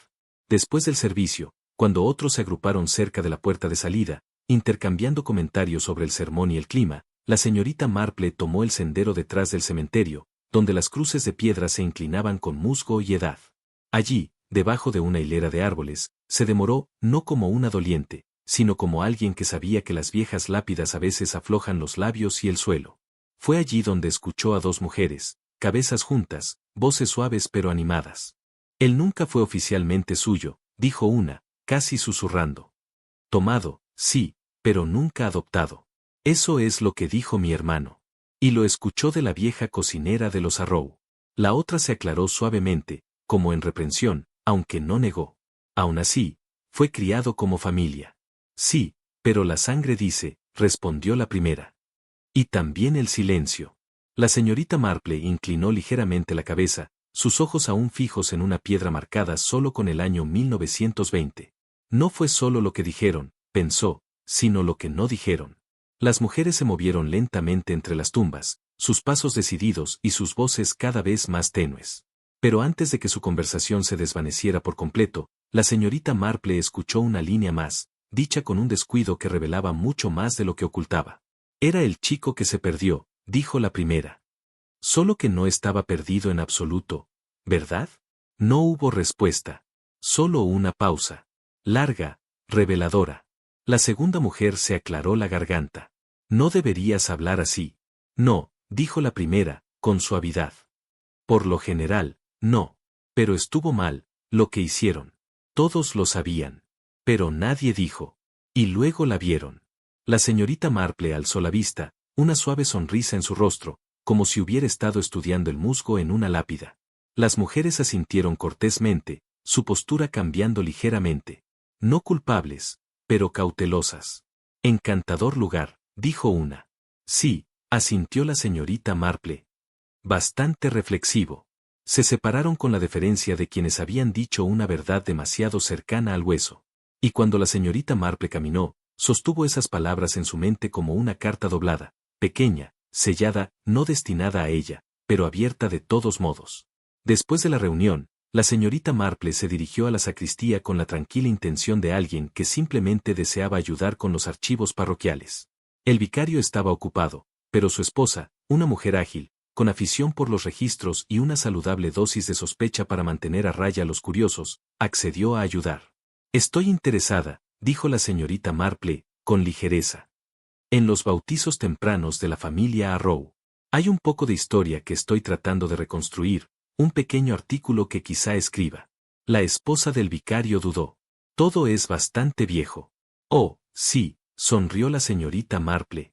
Después del servicio, cuando otros se agruparon cerca de la puerta de salida, intercambiando comentarios sobre el sermón y el clima, la señorita Marple tomó el sendero detrás del cementerio, donde las cruces de piedra se inclinaban con musgo y edad. Allí, debajo de una hilera de árboles, se demoró, no como una doliente, sino como alguien que sabía que las viejas lápidas a veces aflojan los labios y el suelo. Fue allí donde escuchó a dos mujeres, cabezas juntas, voces suaves pero animadas. Él nunca fue oficialmente suyo, dijo una, casi susurrando. Tomado, sí, pero nunca adoptado. Eso es lo que dijo mi hermano. Y lo escuchó de la vieja cocinera de los Arrow. La otra se aclaró suavemente, como en reprensión, aunque no negó. Aún así, fue criado como familia. Sí, pero la sangre dice, respondió la primera. Y también el silencio. La señorita Marple inclinó ligeramente la cabeza, sus ojos aún fijos en una piedra marcada solo con el año 1920. No fue solo lo que dijeron, pensó, sino lo que no dijeron. Las mujeres se movieron lentamente entre las tumbas, sus pasos decididos y sus voces cada vez más tenues. Pero antes de que su conversación se desvaneciera por completo, la señorita Marple escuchó una línea más, dicha con un descuido que revelaba mucho más de lo que ocultaba. Era el chico que se perdió, dijo la primera. Solo que no estaba perdido en absoluto, ¿verdad? No hubo respuesta. Solo una pausa. Larga, reveladora. La segunda mujer se aclaró la garganta. No deberías hablar así. No, dijo la primera, con suavidad. Por lo general, no. Pero estuvo mal, lo que hicieron. Todos lo sabían. Pero nadie dijo. Y luego la vieron. La señorita Marple alzó la vista, una suave sonrisa en su rostro, como si hubiera estado estudiando el musgo en una lápida. Las mujeres asintieron cortésmente, su postura cambiando ligeramente. No culpables, pero cautelosas. Encantador lugar, dijo una. Sí, asintió la señorita Marple. Bastante reflexivo. Se separaron con la deferencia de quienes habían dicho una verdad demasiado cercana al hueso. Y cuando la señorita Marple caminó, sostuvo esas palabras en su mente como una carta doblada, pequeña, sellada, no destinada a ella, pero abierta de todos modos. Después de la reunión, la señorita Marple se dirigió a la sacristía con la tranquila intención de alguien que simplemente deseaba ayudar con los archivos parroquiales. El vicario estaba ocupado, pero su esposa, una mujer ágil, con afición por los registros y una saludable dosis de sospecha para mantener a raya a los curiosos, accedió a ayudar. Estoy interesada, dijo la señorita Marple, con ligereza. En los bautizos tempranos de la familia Arrow. Hay un poco de historia que estoy tratando de reconstruir, un pequeño artículo que quizá escriba. La esposa del vicario dudó. Todo es bastante viejo. Oh, sí, sonrió la señorita Marple.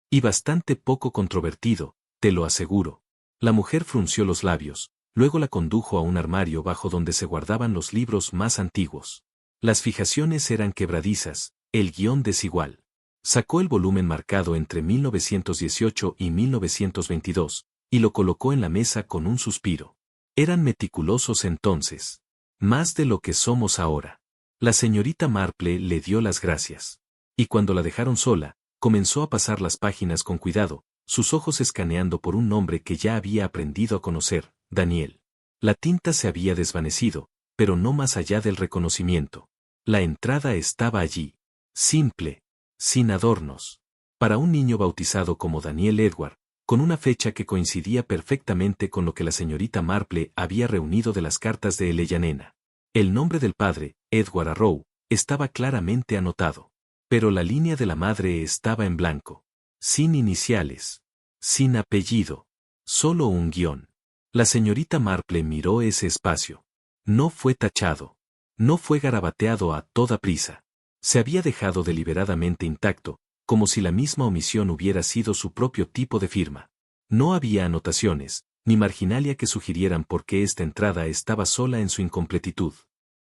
Y bastante poco controvertido, te lo aseguro. La mujer frunció los labios, luego la condujo a un armario bajo donde se guardaban los libros más antiguos. Las fijaciones eran quebradizas, el guión desigual. Sacó el volumen marcado entre 1918 y 1922, y lo colocó en la mesa con un suspiro. Eran meticulosos entonces. Más de lo que somos ahora. La señorita Marple le dio las gracias. Y cuando la dejaron sola, comenzó a pasar las páginas con cuidado, sus ojos escaneando por un nombre que ya había aprendido a conocer, Daniel. La tinta se había desvanecido, pero no más allá del reconocimiento. La entrada estaba allí. Simple. Sin adornos. Para un niño bautizado como Daniel Edward, con una fecha que coincidía perfectamente con lo que la señorita Marple había reunido de las cartas de Eleyanena. El nombre del padre, Edward Arrow, estaba claramente anotado. Pero la línea de la madre estaba en blanco. Sin iniciales. Sin apellido. Solo un guión. La señorita Marple miró ese espacio. No fue tachado. No fue garabateado a toda prisa. Se había dejado deliberadamente intacto, como si la misma omisión hubiera sido su propio tipo de firma. No había anotaciones, ni marginalia que sugirieran por qué esta entrada estaba sola en su incompletitud.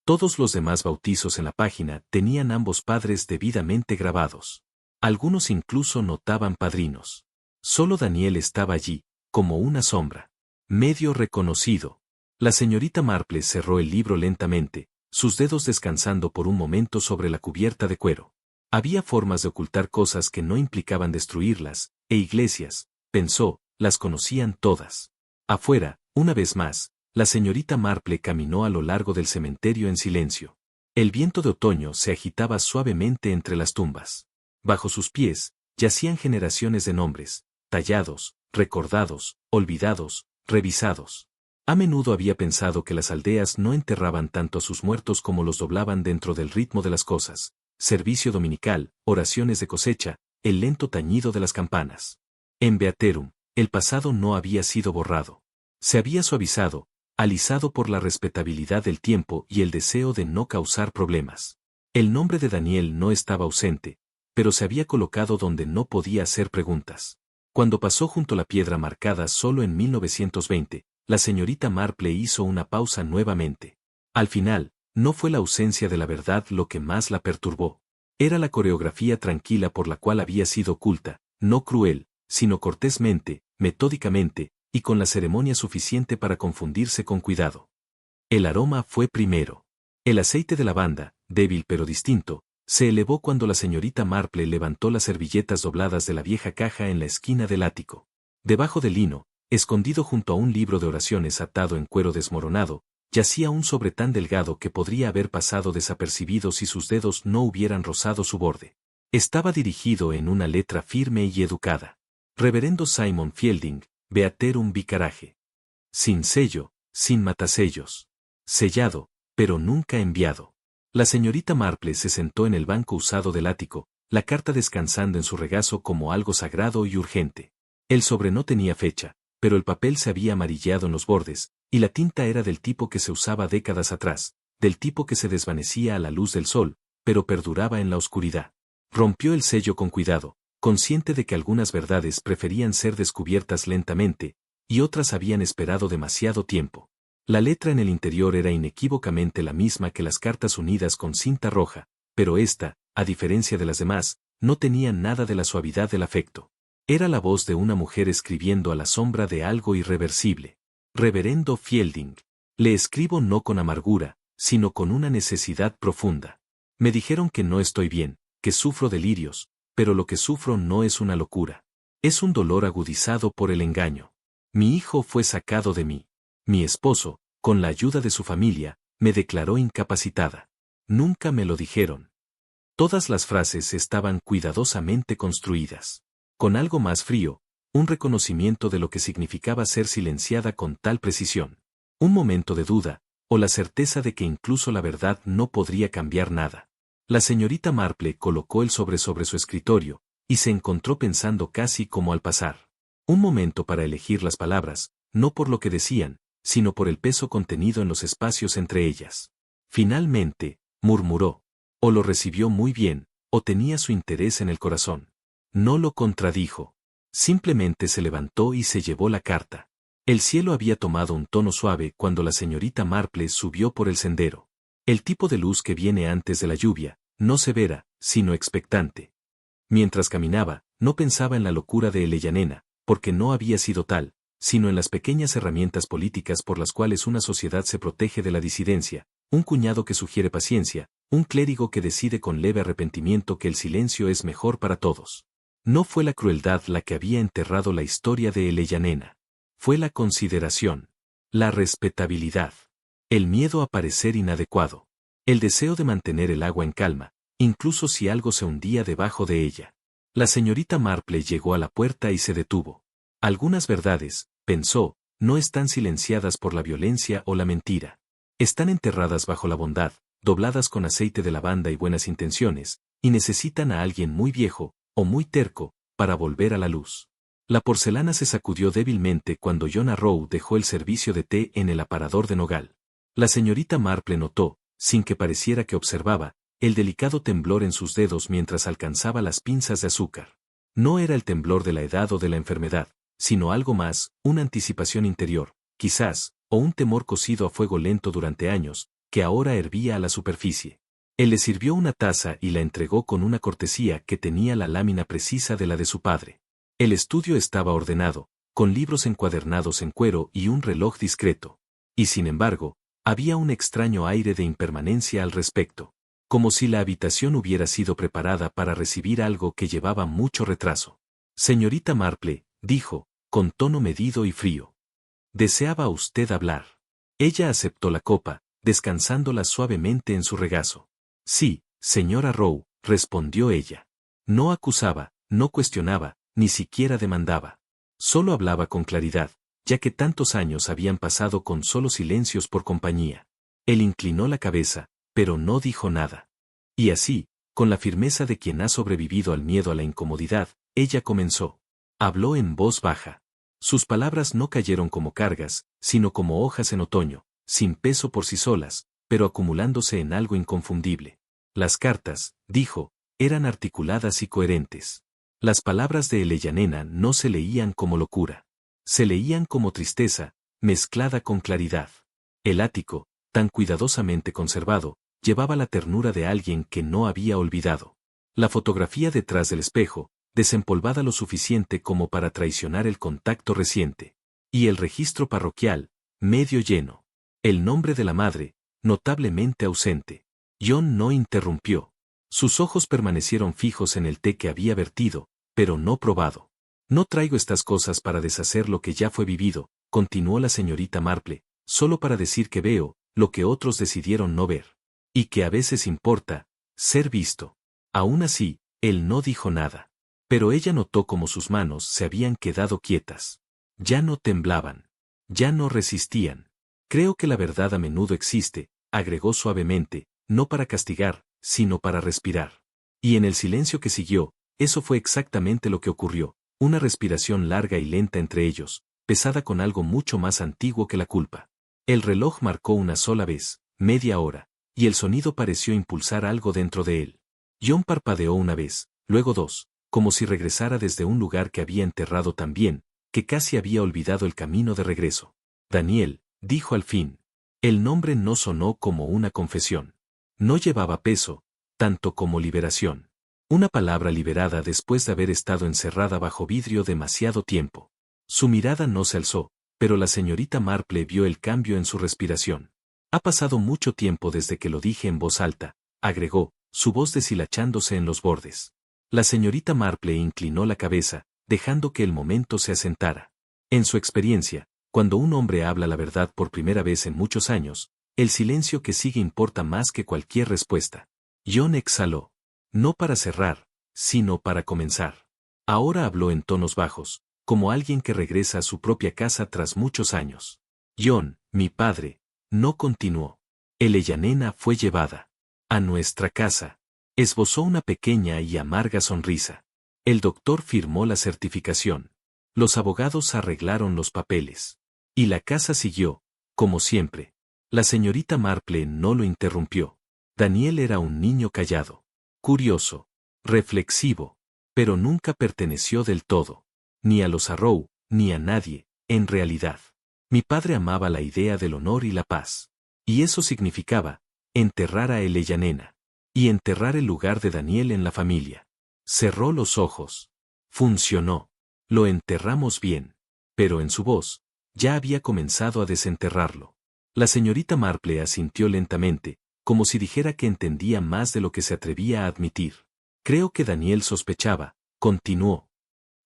Todos los demás bautizos en la página tenían ambos padres debidamente grabados. Algunos incluso notaban padrinos. Solo Daniel estaba allí, como una sombra. Medio reconocido. La señorita Marple cerró el libro lentamente, sus dedos descansando por un momento sobre la cubierta de cuero. Había formas de ocultar cosas que no implicaban destruirlas, e Iglesias, pensó, las conocían todas. Afuera, una vez más, la señorita Marple caminó a lo largo del cementerio en silencio. El viento de otoño se agitaba suavemente entre las tumbas. Bajo sus pies, yacían generaciones de nombres, tallados, recordados, olvidados, revisados. A menudo había pensado que las aldeas no enterraban tanto a sus muertos como los doblaban dentro del ritmo de las cosas. Servicio dominical, oraciones de cosecha, el lento tañido de las campanas. En Beaterum, el pasado no había sido borrado. Se había suavizado, alisado por la respetabilidad del tiempo y el deseo de no causar problemas. El nombre de Daniel no estaba ausente, pero se había colocado donde no podía hacer preguntas. Cuando pasó junto a la piedra marcada solo en 1920, la señorita Marple hizo una pausa nuevamente. Al final, no fue la ausencia de la verdad lo que más la perturbó. Era la coreografía tranquila por la cual había sido oculta, no cruel, sino cortésmente, metódicamente, y con la ceremonia suficiente para confundirse con cuidado. El aroma fue primero. El aceite de lavanda, débil pero distinto, se elevó cuando la señorita Marple levantó las servilletas dobladas de la vieja caja en la esquina del ático. Debajo del lino, escondido junto a un libro de oraciones atado en cuero desmoronado, yacía un sobre tan delgado que podría haber pasado desapercibido si sus dedos no hubieran rozado su borde. Estaba dirigido en una letra firme y educada. Reverendo Simon Fielding, Beaterum Vicaraje. Sin sello, sin matasellos. Sellado, pero nunca enviado. La señorita Marple se sentó en el banco usado del ático, la carta descansando en su regazo como algo sagrado y urgente. El sobre no tenía fecha, pero el papel se había amarillado en los bordes, y la tinta era del tipo que se usaba décadas atrás, del tipo que se desvanecía a la luz del sol, pero perduraba en la oscuridad. Rompió el sello con cuidado, consciente de que algunas verdades preferían ser descubiertas lentamente, y otras habían esperado demasiado tiempo. La letra en el interior era inequívocamente la misma que las cartas unidas con cinta roja, pero esta, a diferencia de las demás, no tenía nada de la suavidad del afecto. Era la voz de una mujer escribiendo a la sombra de algo irreversible. Reverendo Fielding. Le escribo no con amargura, sino con una necesidad profunda. Me dijeron que no estoy bien, que sufro delirios, pero lo que sufro no es una locura. Es un dolor agudizado por el engaño. Mi hijo fue sacado de mí. Mi esposo, con la ayuda de su familia, me declaró incapacitada. Nunca me lo dijeron. Todas las frases estaban cuidadosamente construidas. Con algo más frío, un reconocimiento de lo que significaba ser silenciada con tal precisión. Un momento de duda, o la certeza de que incluso la verdad no podría cambiar nada. La señorita Marple colocó el sobre su escritorio, y se encontró pensando casi como al pasar. Un momento para elegir las palabras, no por lo que decían, sino por el peso contenido en los espacios entre ellas. Finalmente, murmuró. O lo recibió muy bien, o tenía su interés en el corazón. No lo contradijo. Simplemente se levantó y se llevó la carta. El cielo había tomado un tono suave cuando la señorita Marple subió por el sendero. El tipo de luz que viene antes de la lluvia, no severa, sino expectante. Mientras caminaba, no pensaba en la locura de Eleyanena, porque no había sido tal, sino en las pequeñas herramientas políticas por las cuales una sociedad se protege de la disidencia, un cuñado que sugiere paciencia, un clérigo que decide con leve arrepentimiento que el silencio es mejor para todos. No fue la crueldad la que había enterrado la historia de Eleyanena. Fue la consideración, la respetabilidad, el miedo a parecer inadecuado, el deseo de mantener el agua en calma, incluso si algo se hundía debajo de ella. La señorita Marple llegó a la puerta y se detuvo. Algunas verdades, pensó, no están silenciadas por la violencia o la mentira. Están enterradas bajo la bondad, dobladas con aceite de lavanda y buenas intenciones, y necesitan a alguien muy viejo, o muy terco, para volver a la luz. La porcelana se sacudió débilmente cuando John Arrow dejó el servicio de té en el aparador de nogal. La señorita Marple notó, sin que pareciera que observaba, el delicado temblor en sus dedos mientras alcanzaba las pinzas de azúcar. No era el temblor de la edad o de la enfermedad, sino algo más, una anticipación interior, quizás, o un temor cocido a fuego lento durante años, que ahora hervía a la superficie. Él le sirvió una taza y la entregó con una cortesía que tenía la lámina precisa de la de su padre. El estudio estaba ordenado, con libros encuadernados en cuero y un reloj discreto. Y sin embargo, había un extraño aire de impermanencia al respecto, como si la habitación hubiera sido preparada para recibir algo que llevaba mucho retraso. Señorita Marple, dijo, con tono medido y frío. ¿Deseaba usted hablar? Ella aceptó la copa, descansándola suavemente en su regazo. Sí, señora Rowe, respondió ella. No acusaba, no cuestionaba, ni siquiera demandaba. Solo hablaba con claridad, ya que tantos años habían pasado con solo silencios por compañía. Él inclinó la cabeza, pero no dijo nada. Y así, con la firmeza de quien ha sobrevivido al miedo a la incomodidad, ella comenzó. Habló en voz baja. Sus palabras no cayeron como cargas, sino como hojas en otoño, sin peso por sí solas, pero acumulándose en algo inconfundible. Las cartas, dijo, eran articuladas y coherentes. Las palabras de Eleyanena no se leían como locura. Se leían como tristeza, mezclada con claridad. El ático, tan cuidadosamente conservado, llevaba la ternura de alguien que no había olvidado. La fotografía detrás del espejo, desempolvada lo suficiente como para traicionar el contacto reciente. Y el registro parroquial, medio lleno. El nombre de la madre, notablemente ausente. John no interrumpió. Sus ojos permanecieron fijos en el té que había vertido, pero no probado. No traigo estas cosas para deshacer lo que ya fue vivido, continuó la señorita Marple, solo para decir que veo, lo que otros decidieron no ver. Y que a veces importa, ser visto. Aún así, él no dijo nada. Pero ella notó cómo sus manos se habían quedado quietas. Ya no temblaban. Ya no resistían. Creo que la verdad a menudo existe, agregó suavemente, no para castigar, sino para respirar. Y en el silencio que siguió, eso fue exactamente lo que ocurrió, una respiración larga y lenta entre ellos, pesada con algo mucho más antiguo que la culpa. El reloj marcó una sola vez, media hora, y el sonido pareció impulsar algo dentro de él. John parpadeó una vez, luego dos, como si regresara desde un lugar que había enterrado tan bien, que casi había olvidado el camino de regreso. Daniel, dijo al fin. El nombre no sonó como una confesión. No llevaba peso, tanto como liberación. Una palabra liberada después de haber estado encerrada bajo vidrio demasiado tiempo. Su mirada no se alzó, pero la señorita Marple vio el cambio en su respiración. Ha pasado mucho tiempo desde que lo dije en voz alta, agregó, su voz deshilachándose en los bordes. La señorita Marple inclinó la cabeza, dejando que el momento se asentara. En su experiencia, cuando un hombre habla la verdad por primera vez en muchos años, el silencio que sigue importa más que cualquier respuesta. John exhaló. No para cerrar, sino para comenzar. Ahora habló en tonos bajos, como alguien que regresa a su propia casa tras muchos años. John, mi padre, no continuó. Eleyanena fue llevada a nuestra casa. Esbozó una pequeña y amarga sonrisa. El doctor firmó la certificación. Los abogados arreglaron los papeles. Y la casa siguió, como siempre. La señorita Marple no lo interrumpió. Daniel era un niño callado, curioso, reflexivo, pero nunca perteneció del todo, ni a los Arrow, ni a nadie, en realidad. Mi padre amaba la idea del honor y la paz. Y eso significaba enterrar a Eleyanena. Y enterrar el lugar de Daniel en la familia. Cerró los ojos. Funcionó. Lo enterramos bien. Pero en su voz, ya había comenzado a desenterrarlo. La señorita Marple asintió lentamente, como si dijera que entendía más de lo que se atrevía a admitir. Creo que Daniel sospechaba, continuó.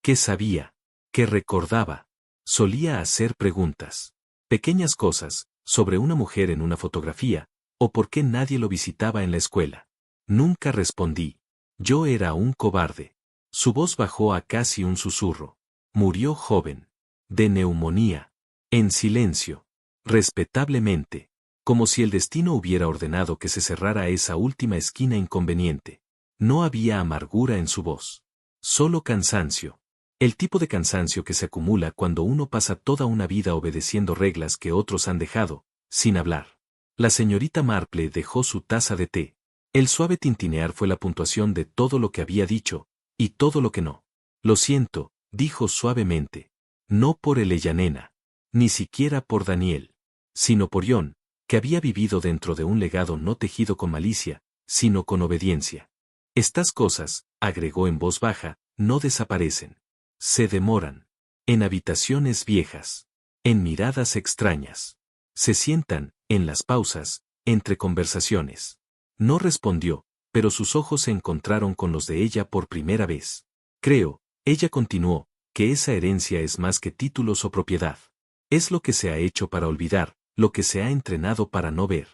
¿Qué sabía? ¿Qué recordaba? Solía hacer preguntas. Pequeñas cosas, sobre una mujer en una fotografía, o por qué nadie lo visitaba en la escuela. Nunca respondí. Yo era un cobarde. Su voz bajó a casi un susurro. Murió joven. De neumonía. En silencio. Respetablemente. Como si el destino hubiera ordenado que se cerrara esa última esquina inconveniente. No había amargura en su voz. Solo cansancio. El tipo de cansancio que se acumula cuando uno pasa toda una vida obedeciendo reglas que otros han dejado, sin hablar. La señorita Marple dejó su taza de té. El suave tintinear fue la puntuación de todo lo que había dicho, y todo lo que no. Lo siento, dijo suavemente. No por Eleyanena. Ni siquiera por Daniel. Sino por John, que había vivido dentro de un legado no tejido con malicia, sino con obediencia. Estas cosas, agregó en voz baja, no desaparecen. Se demoran. En habitaciones viejas. En miradas extrañas. Se sientan, en las pausas, entre conversaciones. No respondió, pero sus ojos se encontraron con los de ella por primera vez. Creo, ella continuó, que esa herencia es más que títulos o propiedad. Es lo que se ha hecho para olvidar, lo que se ha entrenado para no ver.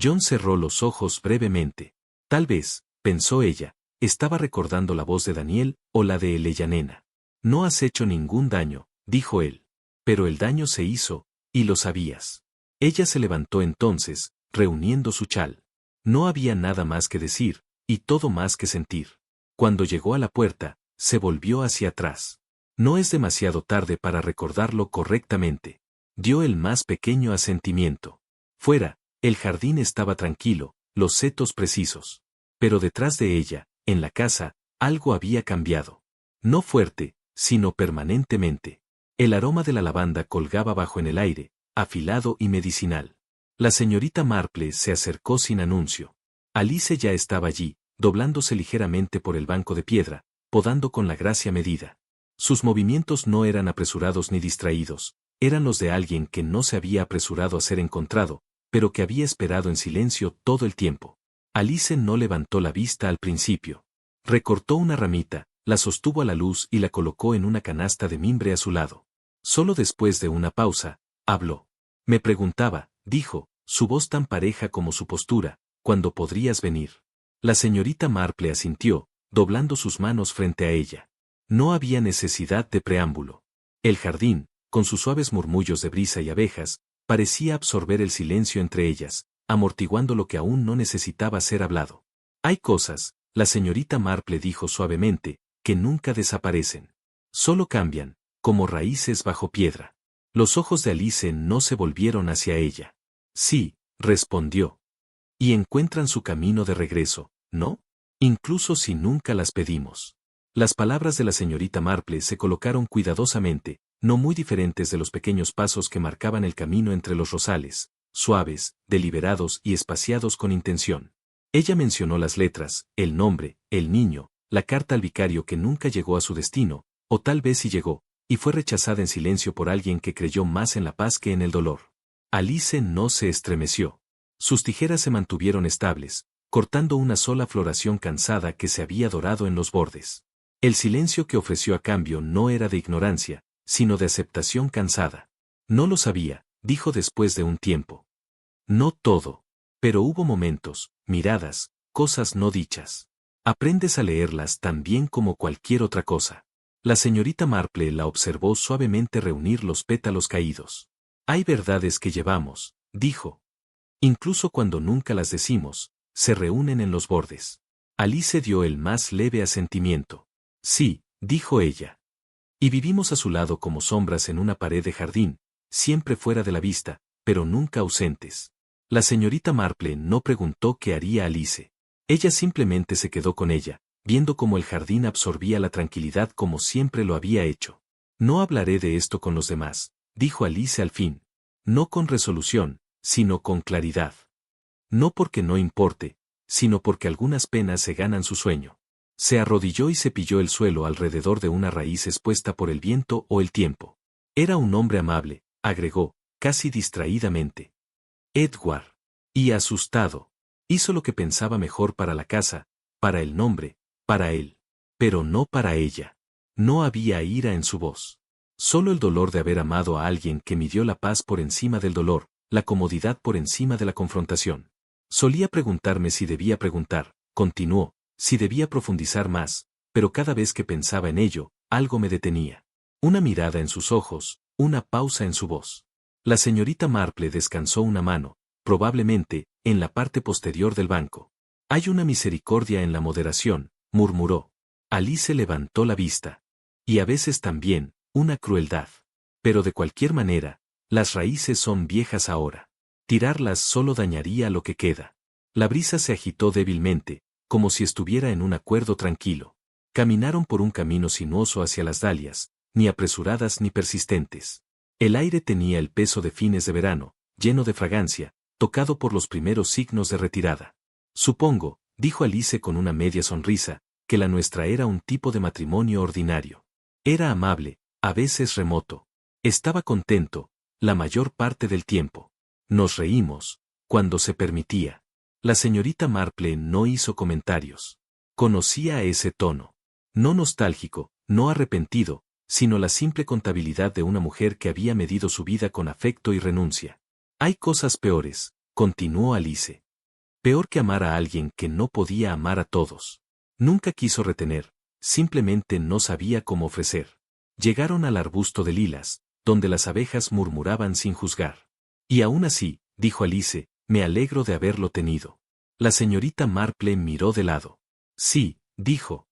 John cerró los ojos brevemente. Tal vez, pensó ella, estaba recordando la voz de Daniel o la de Eleyanena. No has hecho ningún daño, dijo él. Pero el daño se hizo, y lo sabías. Ella se levantó entonces, reuniendo su chal. No había nada más que decir, y todo más que sentir. Cuando llegó a la puerta, se volvió hacia atrás. No es demasiado tarde para recordarlo correctamente. Dio el más pequeño asentimiento. Fuera, el jardín estaba tranquilo, los setos precisos. Pero detrás de ella, en la casa, algo había cambiado. No fuerte, sino permanentemente. El aroma de la lavanda colgaba bajo en el aire, afilado y medicinal. La señorita Marple se acercó sin anuncio. Alice ya estaba allí, doblándose ligeramente por el banco de piedra, podando con la gracia medida. Sus movimientos no eran apresurados ni distraídos, eran los de alguien que no se había apresurado a ser encontrado, pero que había esperado en silencio todo el tiempo. Alice no levantó la vista al principio. Recortó una ramita, la sostuvo a la luz y la colocó en una canasta de mimbre a su lado. Solo después de una pausa, habló. Me preguntaba, dijo, su voz tan pareja como su postura, ¿cuándo podrías venir? La señorita Marple asintió, doblando sus manos frente a ella. No había necesidad de preámbulo. El jardín, con sus suaves murmullos de brisa y abejas, parecía absorber el silencio entre ellas, amortiguando lo que aún no necesitaba ser hablado. Hay cosas, la señorita Marple dijo suavemente, que nunca desaparecen. Solo cambian, como raíces bajo piedra. Los ojos de Alice no se volvieron hacia ella. Sí, respondió. Y encuentran su camino de regreso, ¿no? Incluso si nunca las pedimos. Las palabras de la señorita Marple se colocaron cuidadosamente, no muy diferentes de los pequeños pasos que marcaban el camino entre los rosales, suaves, deliberados y espaciados con intención. Ella mencionó las letras, el nombre, el niño, la carta al vicario que nunca llegó a su destino, o tal vez sí llegó, y fue rechazada en silencio por alguien que creyó más en la paz que en el dolor. Alice no se estremeció. Sus tijeras se mantuvieron estables, cortando una sola floración cansada que se había dorado en los bordes. El silencio que ofreció a cambio no era de ignorancia, sino de aceptación cansada. No lo sabía, dijo después de un tiempo. No todo. Pero hubo momentos, miradas, cosas no dichas. Aprendes a leerlas tan bien como cualquier otra cosa. La señorita Marple la observó suavemente reunir los pétalos caídos. Hay verdades que llevamos, dijo. Incluso cuando nunca las decimos, se reúnen en los bordes. Alice dio el más leve asentimiento. Sí, dijo ella. Y vivimos a su lado como sombras en una pared de jardín, siempre fuera de la vista, pero nunca ausentes. La señorita Marple no preguntó qué haría Alice. Ella simplemente se quedó con ella, viendo cómo el jardín absorbía la tranquilidad como siempre lo había hecho. No hablaré de esto con los demás, dijo Alice al fin. No con resolución, sino con claridad. No porque no importe, sino porque algunas penas se ganan su sueño. Se arrodilló y cepilló el suelo alrededor de una raíz expuesta por el viento o el tiempo. Era un hombre amable, agregó, casi distraídamente. Edward. Y asustado. Hizo lo que pensaba mejor para la casa, para el nombre, para él. Pero no para ella. No había ira en su voz. Solo el dolor de haber amado a alguien que midió la paz por encima del dolor, la comodidad por encima de la confrontación. Solía preguntarme si debía preguntar, continuó, si debía profundizar más, pero cada vez que pensaba en ello, algo me detenía. Una mirada en sus ojos, una pausa en su voz. La señorita Marple descansó una mano, probablemente, en la parte posterior del banco. Hay una misericordia en la moderación, murmuró. Alice levantó la vista. Y a veces también, una crueldad. Pero de cualquier manera, las raíces son viejas ahora. Tirarlas solo dañaría lo que queda. La brisa se agitó débilmente, como si estuviera en un acuerdo tranquilo. Caminaron por un camino sinuoso hacia las dalias, ni apresuradas ni persistentes. El aire tenía el peso de fines de verano, lleno de fragancia, tocado por los primeros signos de retirada. Supongo, dijo Alice con una media sonrisa, que la nuestra era un tipo de matrimonio ordinario. Era amable, a veces remoto. Estaba contento, la mayor parte del tiempo. Nos reímos, cuando se permitía. La señorita Marple no hizo comentarios. Conocía ese tono. No nostálgico, no arrepentido, sino la simple contabilidad de una mujer que había medido su vida con afecto y renuncia. Hay cosas peores, continuó Alice. Peor que amar a alguien que no podía amar a todos. Nunca quiso retener, simplemente no sabía cómo ofrecer. Llegaron al arbusto de lilas, donde las abejas murmuraban sin juzgar. Y aún así, dijo Alice, me alegro de haberlo tenido. La señorita Marple miró de lado. Sí, dijo.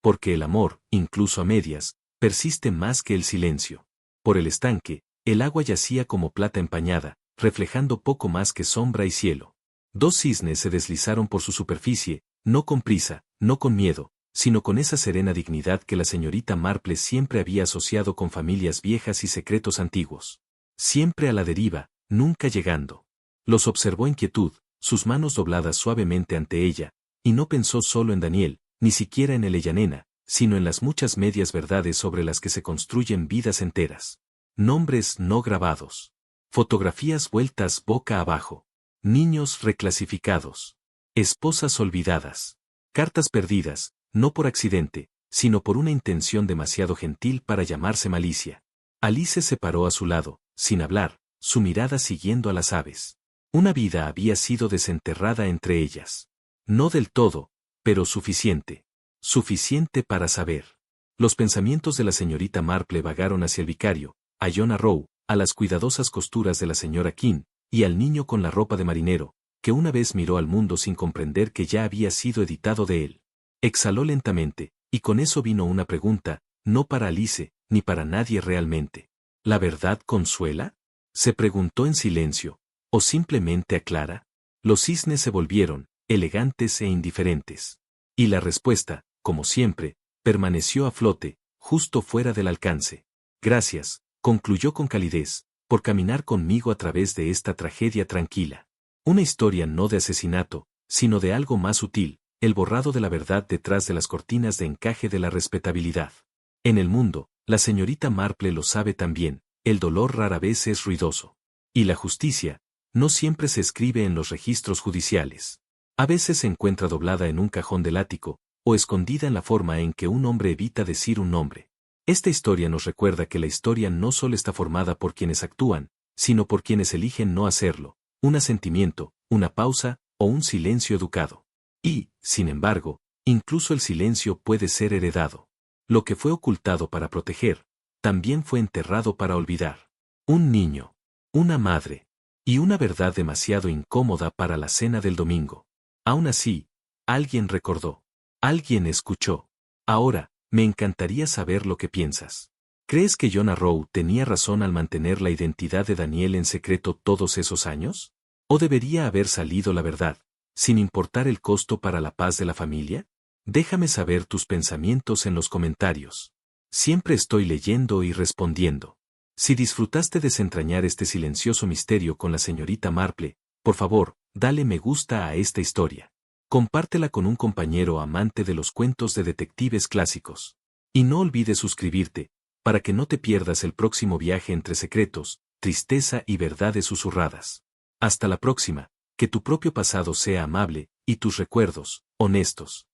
Porque el amor, incluso a medias, persiste más que el silencio. Por el estanque, el agua yacía como plata empañada, reflejando poco más que sombra y cielo. Dos cisnes se deslizaron por su superficie, no con prisa, no con miedo, sino con esa serena dignidad que la señorita Marple siempre había asociado con familias viejas y secretos antiguos. Siempre a la deriva, nunca llegando. Los observó en quietud, sus manos dobladas suavemente ante ella, y no pensó solo en Daniel, ni siquiera en Eleyanena, sino en las muchas medias verdades sobre las que se construyen vidas enteras. Nombres no grabados. Fotografías vueltas boca abajo. Niños reclasificados. Esposas olvidadas. Cartas perdidas, no por accidente, sino por una intención demasiado gentil para llamarse malicia. Alice se paró a su lado, sin hablar, su mirada siguiendo a las aves. Una vida había sido desenterrada entre ellas. No del todo, pero suficiente. Suficiente para saber. Los pensamientos de la señorita Marple vagaron hacia el vicario, a John Arrow, a las cuidadosas costuras de la señora King, y al niño con la ropa de marinero, que una vez miró al mundo sin comprender que ya había sido editado de él. Exhaló lentamente, y con eso vino una pregunta, no para Alice, ni para nadie realmente. ¿La verdad consuela? Se preguntó en silencio, ¿o simplemente aclara? Los cisnes se volvieron, elegantes e indiferentes. Y la respuesta, como siempre, permaneció a flote, justo fuera del alcance. Gracias, concluyó con calidez, por caminar conmigo a través de esta tragedia tranquila. Una historia no de asesinato, sino de algo más sutil, el borrado de la verdad detrás de las cortinas de encaje de la respetabilidad. En el mundo, la señorita Marple lo sabe también, el dolor rara vez es ruidoso. Y la justicia, no siempre se escribe en los registros judiciales. A veces se encuentra doblada en un cajón del ático, o escondida en la forma en que un hombre evita decir un nombre. Esta historia nos recuerda que la historia no solo está formada por quienes actúan, sino por quienes eligen no hacerlo, un asentimiento, una pausa, o un silencio educado. Y, sin embargo, incluso el silencio puede ser heredado. Lo que fue ocultado para proteger, también fue enterrado para olvidar. Un niño, una madre, y una verdad demasiado incómoda para la cena del domingo. Aún así, alguien recordó. Alguien escuchó. Ahora, me encantaría saber lo que piensas. ¿Crees que John Arrow tenía razón al mantener la identidad de Daniel en secreto todos esos años? ¿O debería haber salido la verdad, sin importar el costo para la paz de la familia? Déjame saber tus pensamientos en los comentarios. Siempre estoy leyendo y respondiendo. Si disfrutaste desentrañar este silencioso misterio con la señorita Marple, por favor, dale me gusta a esta historia. Compártela con un compañero amante de los cuentos de detectives clásicos. Y no olvides suscribirte, para que no te pierdas el próximo viaje entre secretos, tristeza y verdades susurradas. Hasta la próxima, que tu propio pasado sea amable, y tus recuerdos, honestos.